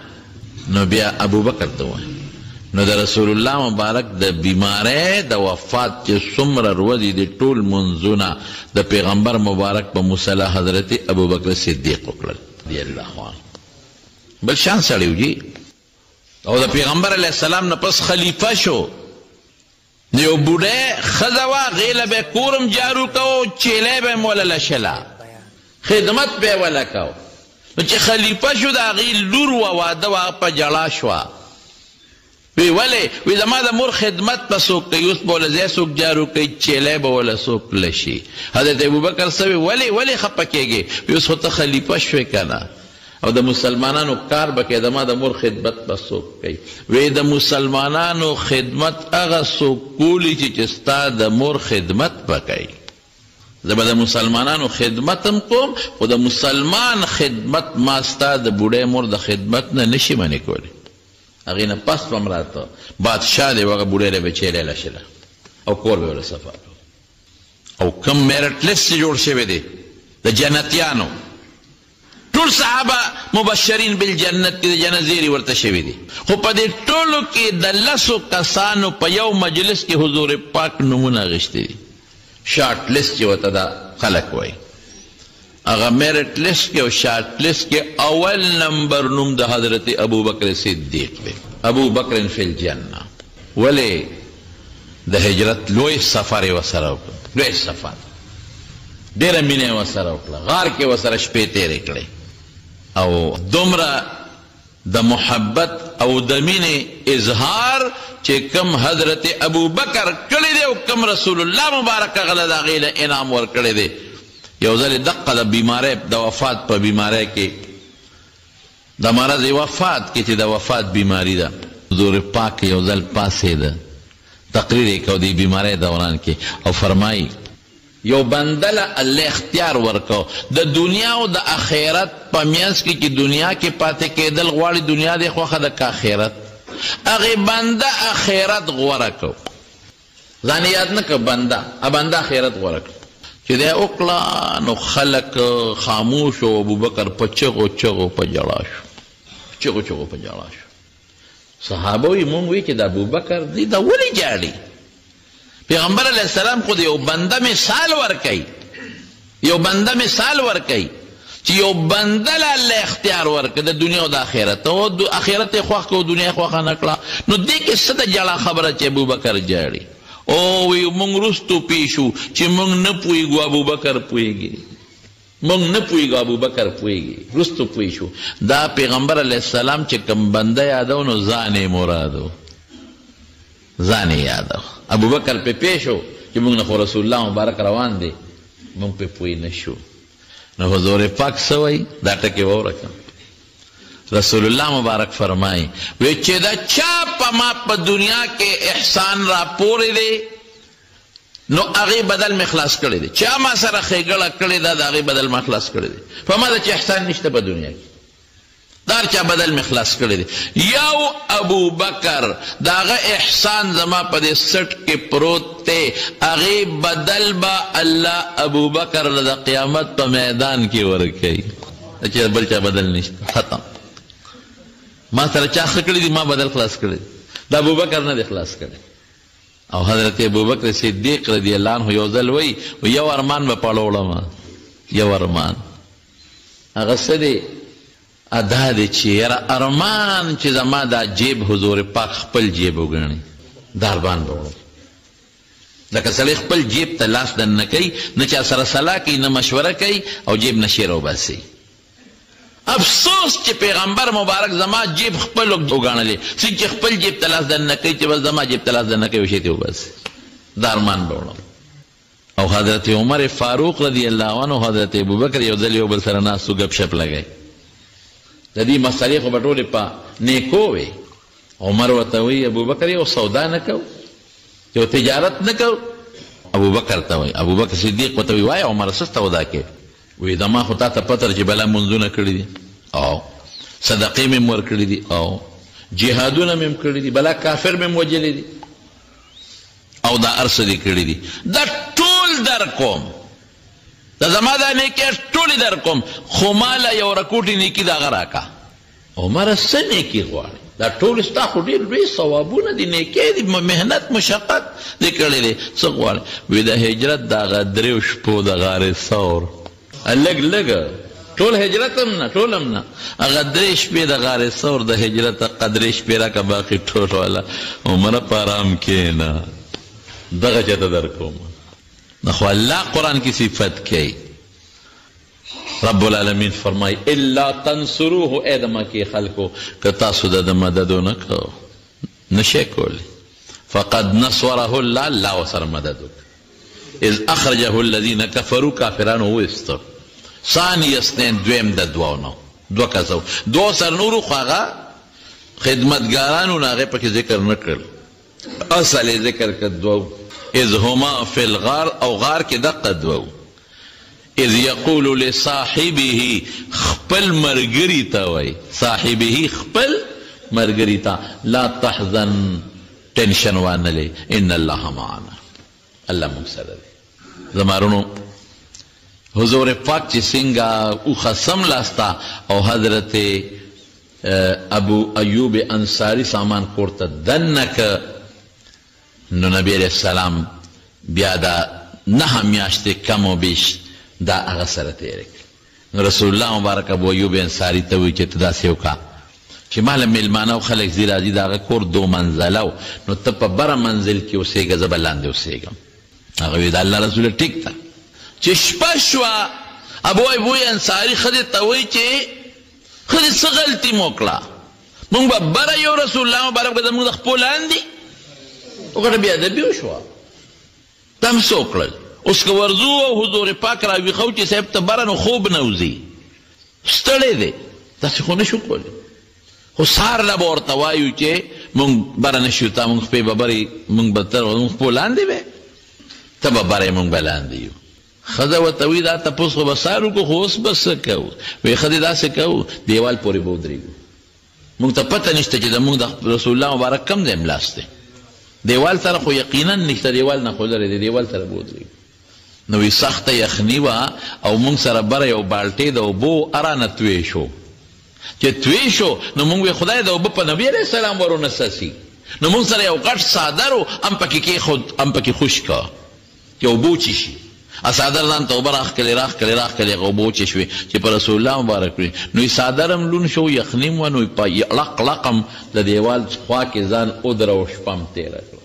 نو بیا ابوبکر ته ووایه. نو د رسول الله مبارک د بیماری د وفات چې څومره ورځې دي ټول منځونه د پیغمبر مبارک په مصلی حضرت ابوبکر صدیق وکړل رضی الله عنه. بل شان سړی و جي. او د پیغمبر علیه السلام نه پس خلیفه شو. یو بوډۍ ښځه وه، غیله به کورم جارو کو، چیلی به یې مولله شله، خدمت به یې وله کو. نو چې خلیفه شو د هغې لور وه، واده وه، په جړا شوه. وی ولې؟ وی زما د مور خدمت به څوک کوي، اوس به وله ځای څوک جارو کوي، چیلی به وله څوک لشي. حضرت ابوبکر څه وی ولې خفه کېږې؟ وی اوس خو ته خلیفه شوې که نه، او د مسلمانانو کار به کوي، زما د مور خدمت به څوک کوي. وی د مسلمانانو خدمت هغه څوک کولی چې ستا د مور خدمت به کوي. زه به د مسلمانانو خدمت هم کوم، خو د مسلمان خدمت ما ستا د بوډۍ مور د خدمت نه نشي منې کولی. هغې نه پس به م راته بادشاه دی، هغه بوډۍ له به چیلی لشله او کور به وله صفا کړو. او کم میرټ لیست جوړ شوی دی د جنتیانو، ټول صحابه مبشرین بالجنت کې د جنت زیری ورته شوي دي. خو په دې ټولو کې د لسو کسانو په یو مجلس کې حضور پاک نومونه اخیستي دي. شارټ لیست چې ورته دا خلک وایي. هغه میرټ لیست کې او شارټ لیست کې اول نمبر نوم د حضرت ابوبکر صدیق دی. ابوبکر فی الجنه. ولې؟ د هجرت لوی سفر یې ورسره وکړ، لوی سفر، ډېره مینه یې ورسره وکړه، غار کې ورسره شپې تېرې کړې. او دومره د محبت او د مینې اظهار چې کم حضرت ابوبکر کړی دی او کم رسول الله مبارک هغه له هغې له انعام ورکړی دی. یو ځل دقه د بیماری د وفات په بیماری کې د مرض وفات کې چې د وفات بیماری ده، حضور پاک یو ځل پاسېده، تقریر یې کو د بیماری دوران کې او فرمایي یو بنده له الله اختیار ورکو د دنیا او د آخرت په منځ کې چې دنیا کې پاتې کېدل غواړي دنیا دې خوښه ده که آخرت هغې بنده آخرت غوره کو ځان یاد نه که بنده آخرت غوره کو چې دی وکړه نو خلک خاموش و ابوبکر په چغو په ژړا شو په ژړا شو صحابه وی مونږ وی چې د ابوبکر دی دا ولې جاړي پیغمبر علیه السلام خو د یو بنده مثال ورکوي چې یو بنده له الله اختیار ورکړه د دنیا او د آخرت او د آخرت یې خوښ کړه دنیا یې خوښه نه کړه نو دې کې څه د جړا خبره چې ابوبکر جاړي او وی مونږ وروستو پوه شو چې مونږ نه پوهېږو ابوبکر پوهېږي وروستو پوه شو دا پیغمبر علیه السلام چې کوم بنده یادو نو ځان یې مرادو ځان یې یادو ابوبکر پې پوه شو چې مونږ نه خو رسول الله مبارک روان دی مونږ پې پوه نه شو نو حضور پاک څه وایي دا ټکې واوره رسول الله مبارک فرمایي وی چې دا چا په ما په دنیا کې احسان را پورې دی نو هغې بدل مې خلاص کړی دی چا ما سره ښېګړه کړې ده د هغې بدل ما خلاص کړی دی په ما ده چې احسان نشته په دنیا کې دا هر چا بدل مې خلاص کړی دی یو ابوبکر د هغه احسان زما په دې سټ کې پروت دی هغې بدل به الله ابوبکر له د قیامت په میدان کې ورکوي چې بل چا بدل نشته ختم ما سره چا ښه کړي دي ما بدل خلاص کړی د ابوبکر نه دی خلاص کړی او حضرت ابوبکر صدیق رضی الله عنه یو ځل وایي یو ارمان به پاړه وړم یو ارمان هغه څه دی دا دی چې یاره ارمان چې زما دا جیب حضور پاک خپل جیب وګڼي دا ارمان به وړم لکه سړی خپل جیب ته لاس دننه کوي نه چا سره صلاح کوي نه مشوره کوي او جیب نه شی راوباسي افسوس چې پیغمبر مبارک زما جیب خپل وګڼلې څنګه چې خپل جیب ته لاس دننه کوي چې بس زما جیب ته لاس دننه کوي شی ته وباسي دا ارمان به وړم او حضرت عمر فاروق رضی الله عنه حضرت ابوبکر یو ځل یو بل سره ناستو ګپ شپ لګی د دې مسلې خو به ټولې په نیکو وې عمر ورته وایي ابوبکر یو سودا نه کو یو تجارت نه کو ابوبکر ته وایي ابوبکر صدیق ورته وایي وایه عمر څه سودا کې وی دما خو تا ته پته چې بلا منځونه کړي دي او صدقې مې م ورکړي دي او جهادونه مې م کړي دي بلا کافر مې م وجلې دي او دا هر څه دې کړي دي دا ټول در کوم دا زما دا نیکۍ ټولې در کوم خو ماله یو رکوټې نیکي د هغه راکړه عمره څه نیکي غواړې دا ټول ستا خو ډېر لوی ثوابونه دي نیکۍ دي محنت مشقت دې کړی دی څه غواړې وی د هجرت د هغه دریو شپو د غارې ثور لږ ټول هجرت هم نه ټول هم نه هغه درې شپې د غارې ثور د هجرت قدرې شپې راکړه باقي ټول والا عمره په ارام کښېنه دغه چاته در کوم نو خو الله قرآن کی صفت کوي رب العالمین فرمای الا تنصروه اے د مکې خلکو که تاسو د مدد ونه کو نشئ کولی فقد نصره الله الله ورسره مدد وکړي اذ اخرجه الذین کفروا کافرانو وویسته ثانی اثنین دویم د دوو نه دوه کسو دوه سر نورو خو هغه خدمتګارانو نه هغې پکې ذکر نه کړل اصل یې ذکر کړ دوو اذ هما فی الغار او غار کې دقه دوو اذ یقول لصاحبه خپل مرګري ته وایي صاحبه خپل مرګري ته لا تحزن ټینشن وانه لې ان الله معنا الله موږ سره دی زمارونو حضور پاک چې څنګه اوښه سملاسته او حضرت ابو ایوب انصاری سامان کور ته دننه که نو نبی علیہ السلام بیا دا 9 میاشتې کم و بیش دا هغه سره تېرې کړې نو رسول الله مبارک ابو ایوب انصاري ته وایي چې ته داسې وکړه چې ماله میلمانه او خلک ځي راځي د هغه کور 2 منزله و نو ته په بره منزل کې اوسېږه زه به لاندې اوسېږم هغه وایي د الله رسوله ټیک ده چې شپه شوه ابو ایوب انصاري ښځې ته وایي چې ښځې څه غلطي مو کړه مونږ به بره یو رسول الله مبارک به زمونږ د خپو لاندې وګټه بې ادبي وشوه دا هم څه وکړل اوس که ورځو او حضور پاک راویښو چې صاحب ته بره نو خوب نه وځي ستړی دی داسې خو نه شو کولی خو سهار له به ورته وایو چې مونږ بره نه شو تا مونږ خپې به برې مونږ به تر مونږ خپو لاندې وې ته به بره یې مونږ به لاندې یو ښځه ورته وایي دا تپوس خو به سهار وکړو خو اوس به څه کوو؟ وایي ښځې داسې کوو دیوال پورې به ودرېږو. موږ ته پته نشته چې زموږ د رسول الله مبارک کم ځای ملاس دی. دیوال سره خو یقینا نشته، دیوال نه خو لرې دی، دیوال سره به ودرېږو. نو وایي سخته یخني وه او موږ سره بره یو بالټې د اوبو ارانه توی شو. چې توی شو نو موږ وایي خدای د اوبه په نبي علیه السلام ورونه څڅي. نو موږ سره یو غټ څادر و هم پکې کېښود، هم پکې خوش کا چې اوبه وچشي. څادر ځان ته اوبه راښکلې هغه اوبه وچشوې چې په رسول الله مبارک وي. نو څادر هم لون شو، یخني م وه، نو په لق هم د دیوال خوا کې ځان ودره شپه م تېره کړه.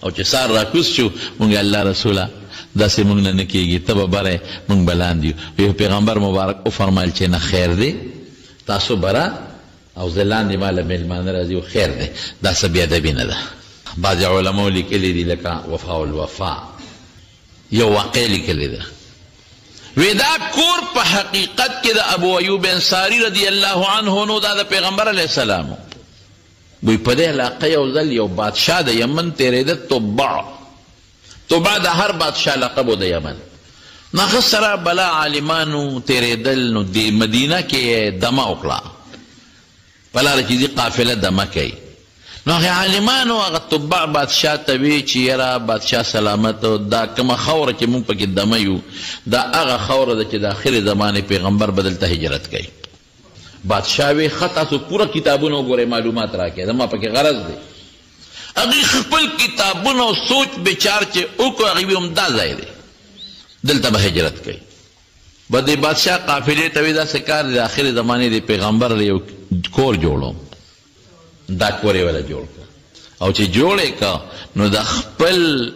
او چې سهار راکوز شو مونږ الله رسوله داسې مونږ نه نه کېږي، ته به بری مونږ به لاندې یو. پیغمبر مبارک وفرمایل چې نه خیر دی تاسو بره او زه لاندې ما له میلمانه راځي او خیر دی، دا څه بېادبي نه ده. بعضې علماو لیکلي دي لکه وفا الوفا یو واقع لیکلی ده. وی دا کور په حقیقت کې د ابو ایوب انصاري رضی الله عنه نو دا د پیغمبر علیه السلام. وی په دې علاقه یو ځل یو بادشاه د یمن تېرېده، طبع د هر بادشاه لقب و د یمن. ناخه سره بلا عالمانو تېرېدل، نو د مدینه کې دمه وکړه په لاره چې دې قافله دمه کوي. نو هغه عالمانو هغه طبع بادشاه ته وی چې یاره بادشاه سلامت، دا کومه خوره چې موږ پکې دمه یو دا هغه خوره ده چې د آخرې زمانې پیغمبر به دلته هجرت کوي. بادشاه وی ښه تاسو پوره کتابونه وګورئ معلومات راکړئ، زما پکې غرض دی. هغې خپل کتابونه او سوچ بچار چې وکړو هغې وی همدا ځای دی دلته به هجرت کوي. به د بادشاه قافلې ته وی داسې کار دی د آخرې زمانې د پیغمبر یو کور جوړوم. دا کور یې وله جوړ کړه او چې جوړ یې کړه نو د خپل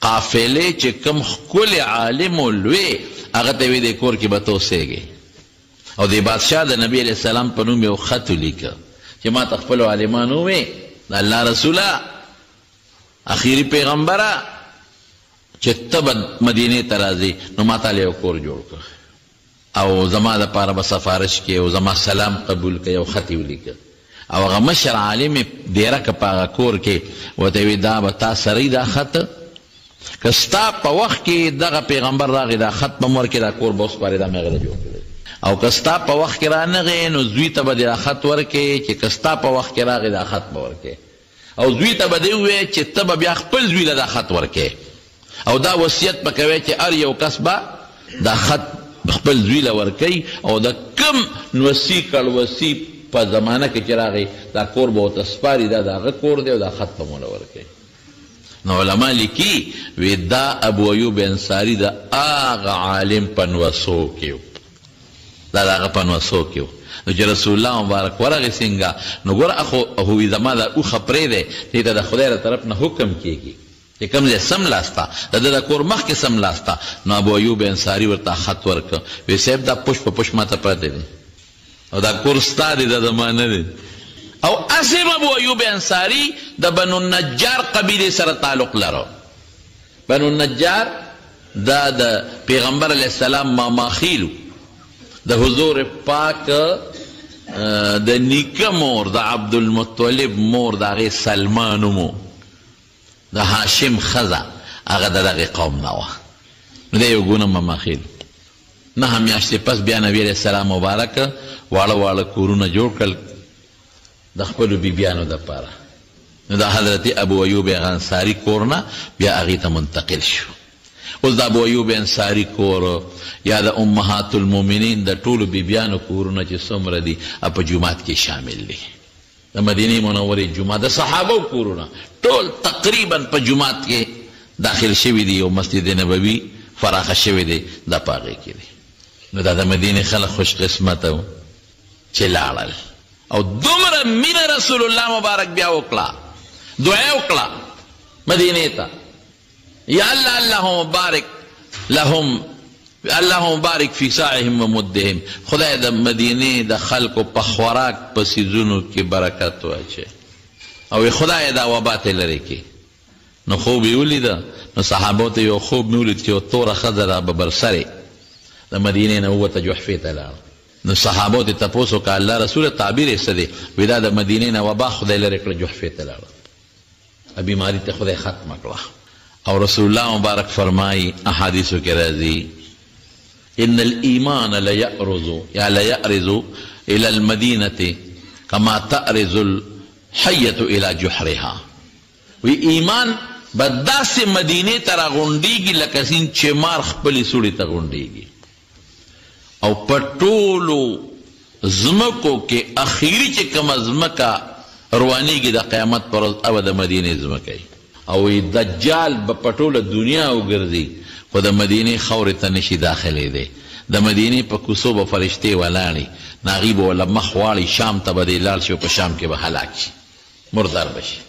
قافلې چې کوم ښکلې عالم و لوی هغه ته وی دې کور کې به ته اوسېږې. او د بادشاه د نبي علیه السلام په نوم یو خط ولیکه چې ما ته خپلو عالمانو ووې د الله رسوله اخیري پیغمبره چې ته به مدینې ته راځې نو ما تاله یو کور جوړ کړه او زما دپاره به سفارش کې او زما سلام قبول کړه. یو خط یې ولیکه او هغه مشر عالم یې دیره که په هغه کور کې ورته وی دا به تا سره دا خط که ستا په وخت کې دغه پیغمبر راغی دا خط به م ورکړې دا کور به وسپارې دا مې هغه ته جوړ کړی. او که ستا په وخت کې رانغې نو زوی ته به دا خط ورکړې چې که ستا په وخت کې راغی دا خط به ورکړې. او زوی ته به دې ووایې چې ته به بیا خپل زوی له دا خط ورکړې او دا وصیت به کوې چې هر یو کس به دا خط خپل زوی له ورکوي او د کم نوسي کړوسي په زمانه کې چې راغی دا کور به ورته سپاري دا د هغه کور دی او دا خط به مو له ورکوي. نو علما لیکي وی دا ابو ایوب انصاري د هغه عالم په نوسو کې دا د هغه په نوسو کې نو چې رسول الله مبارک ورغې څنګه نو ګوره خو وی زما دا اوښه پرېږدی چې ته د خدای له طرف نه حکم کېږي چې کوم ځای سم لاسته د ده د کور مخکې سم لاسته. نو ابو ایوب انصاري ورته خط ورکړه وی صاحب دا پوش په پوش ماته پراته دی او دا کور ستا دی دا زما نه دی. او اسیم ابو ایوب انصاري د بنو النجار قبیلې سره تعلق لرو. بنو النجار دا د پیغمبر علیه السلام ماماخیلو د حضور پاک د نیکه مور د عبدالمطلب مور د هغې سلمان مو د هاشم ښځه هغه د دغې قوم نه وه. نو دی یو ګونه ماماخیل. نهه میاشتې پس بیا نبي علیه السلام مبارک واړه واړه کورونه جوړ کړل د خپلو بیبیانو دپاره. نو د حضرت ابو ایوب انصاري کور نه بیا هغې ته منتقل شو. اوس د ابو ایوب انصاري کور یا د امهات المؤمنین د ټولو بیبیانو کورونه چې څومره دي په جومات کې شامل دي. د مدینې منورې جومات د صحابو کورونه ټول تقریبا په جومات کې داخل شوي دي او مسجد نبوي فراخه شوی دی دا په هغې کې دی. نو دا د مدینې خلک خوش قسمته و چې لاړل او دومره مینه رسول الله مبارک بیا وکړه دعا وکړه مدینې ته یا الله اللهم بارک لهم اللهم بارک فی ساعهم و مدهم. خدای د مدینې د خلکو په خوراک په څیزونو کې برکت واچوي او خدای دا وبا ته لرې کړي. نو خوب یې ولیده نو صحابو ته یو خوب مې ولید چې یو توره ښځه ده به برسرې د مدینې نه ووته جحفې ته لاړه. نو صحابو ته تپوس وکړه الله رسوله تعبیر یې څه دی؟ وی دا د مدینې نه وبا خدای لرې کړه جحفې ته لاړه بیماري ته خدای ختمه کړه. او رسول الله مبارک فرمایي احادیثو کې راځي ان الایمان لیعرض یا لیعرض الى المدینه کما تعرض الحیة الى جحرها. وی ایمان بداسې مدینې ته راغونډېږي لکه سین چې مار خپلې سوړې ته غونډېږي. او په ټولو ځمکو کې اخیري چې کومه ځمکه روانېږي د قیامت پر ورځ هغه د مدینې ځمکه وي. او دجال به په ټوله دنیا وګرځي خو د مدینې خاورې ته نشي داخلېدی. د مدینې په کوڅو به فرشتې ولاړې، هغوی به وله مخ واړي، شام ته به دی لاړ شي او په شام کې به هلاک شي، مردار به شي.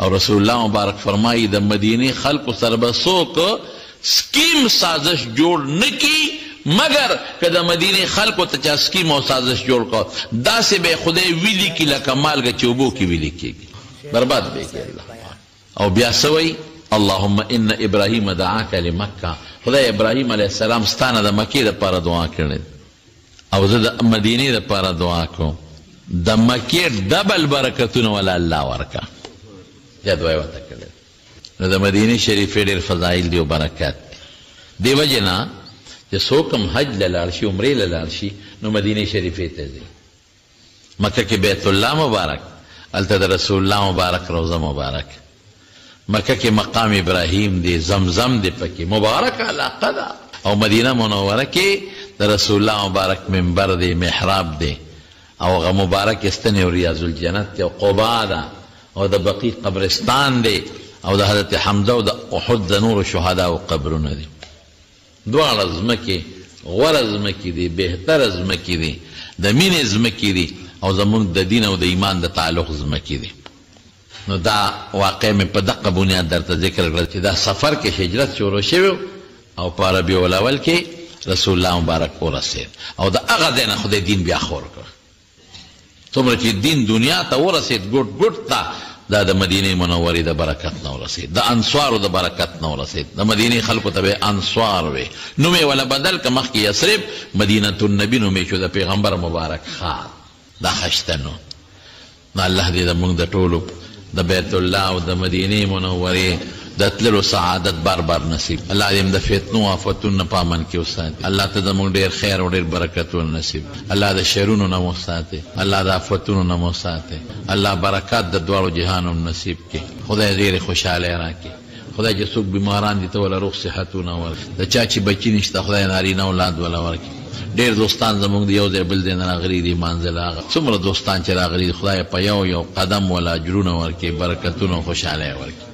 او رسول الله مبارک فرمایي د مدینې خلکو سره به څوک سکیم سازش جوړ نه کي مگر که د مدینې خلکو ته چا سکیم او سازش جوړ کړو داسې به خدای ویلي کي لکه مالګه چې اوبو کې ویلي کېږي، برباد به کړي الله. او بیا څه وایي؟ اللهم ان ابراهیم دعاک لمکه، خدای ابراهیم علیه السلام ستانه د مکې دپاره دعا کړې او زه د مدینې دپاره دعا کوم. د مکې ډبل برکتونه ولا الله ورکه. یا دعا یې ورته کړې. نو د مدینې شریفې ډېر فضایل دي او برکات دي. دې وجې نه چې څوک هم حج له لاړ شي، عمرې له لاړ شي، نو مدینې شریفې ته ځي. مکه کې بیت الله مبارک، هلته د رسول الله مبارک روضه مبارک. مکه کې مقام ابراهیم دی، زمزم دی پکې، مبارک علاقه ده. او مدینه منوره کې د رسول الله مبارک منبر دی، محراب دی، او هغه مبارک استنې او ریاض الجنت دی، او قبا ده، او د بقیع قبرستان دی، او د حضرت حمزه او د احد د نور شهدا او قبرونه دي. دواړه ځمکې غوره ځمکې دي، بهتره ځمکې دي، د مینې ځمکې دي، او زموږ د دین او د ایمان د تعلق ځمکې دي. نو دا واقع مې په دقه بنیاد درته ذکر کړل چې دا سفر کې هجرت شروع شوی او په ربیع الاول کې رسول الله مبارک ورسېد او د هغه ځای نه خدای دین بیا خور کړ. څومره چې دین دنیا ته ورسېد ګوټ ګوټ ته، دا د مدینې منورې د برکت نه ورسېد، د انصارو د برکت نه ورسېد. د مدینې خلکو ته به انصار وې، نوم یې ولا بدل که مخکې یثرب مدینة النبي نوم یې شو د پیغمبر مبارک ښار. دا ښایسته نو. نو الله دې زموږ د ټولو د بیت الله او د مدینې منورې د تللو سعادت بار بار نصیب. الله دې د فتنو آفتونو نه په امن کې وساتي. الله ته زموږ ډېر خیر او ډېر برکتونه نصیب. الله د شرونو نه مو ساتي، الله د آفتونو نه مو ساتي. الله برکات د دواړو جهانو نصیب کړي. خدای ډېرې خوشحالۍ راکړي. خدای چې څوک بیماران دي ته وله روغ صحتونه ورکړي. د چا چې بچي نشته خدای نارینه اولاد وله ورکړي. ډېر دوستان زموږ د یو ځای بل ځای نه راغلي دي مانځل هغه څومره دوستان چې راغلي دي خدای په یو یو قدم وله اجرونه ورکړي، برکتونه او خوشحالۍ ورکړي.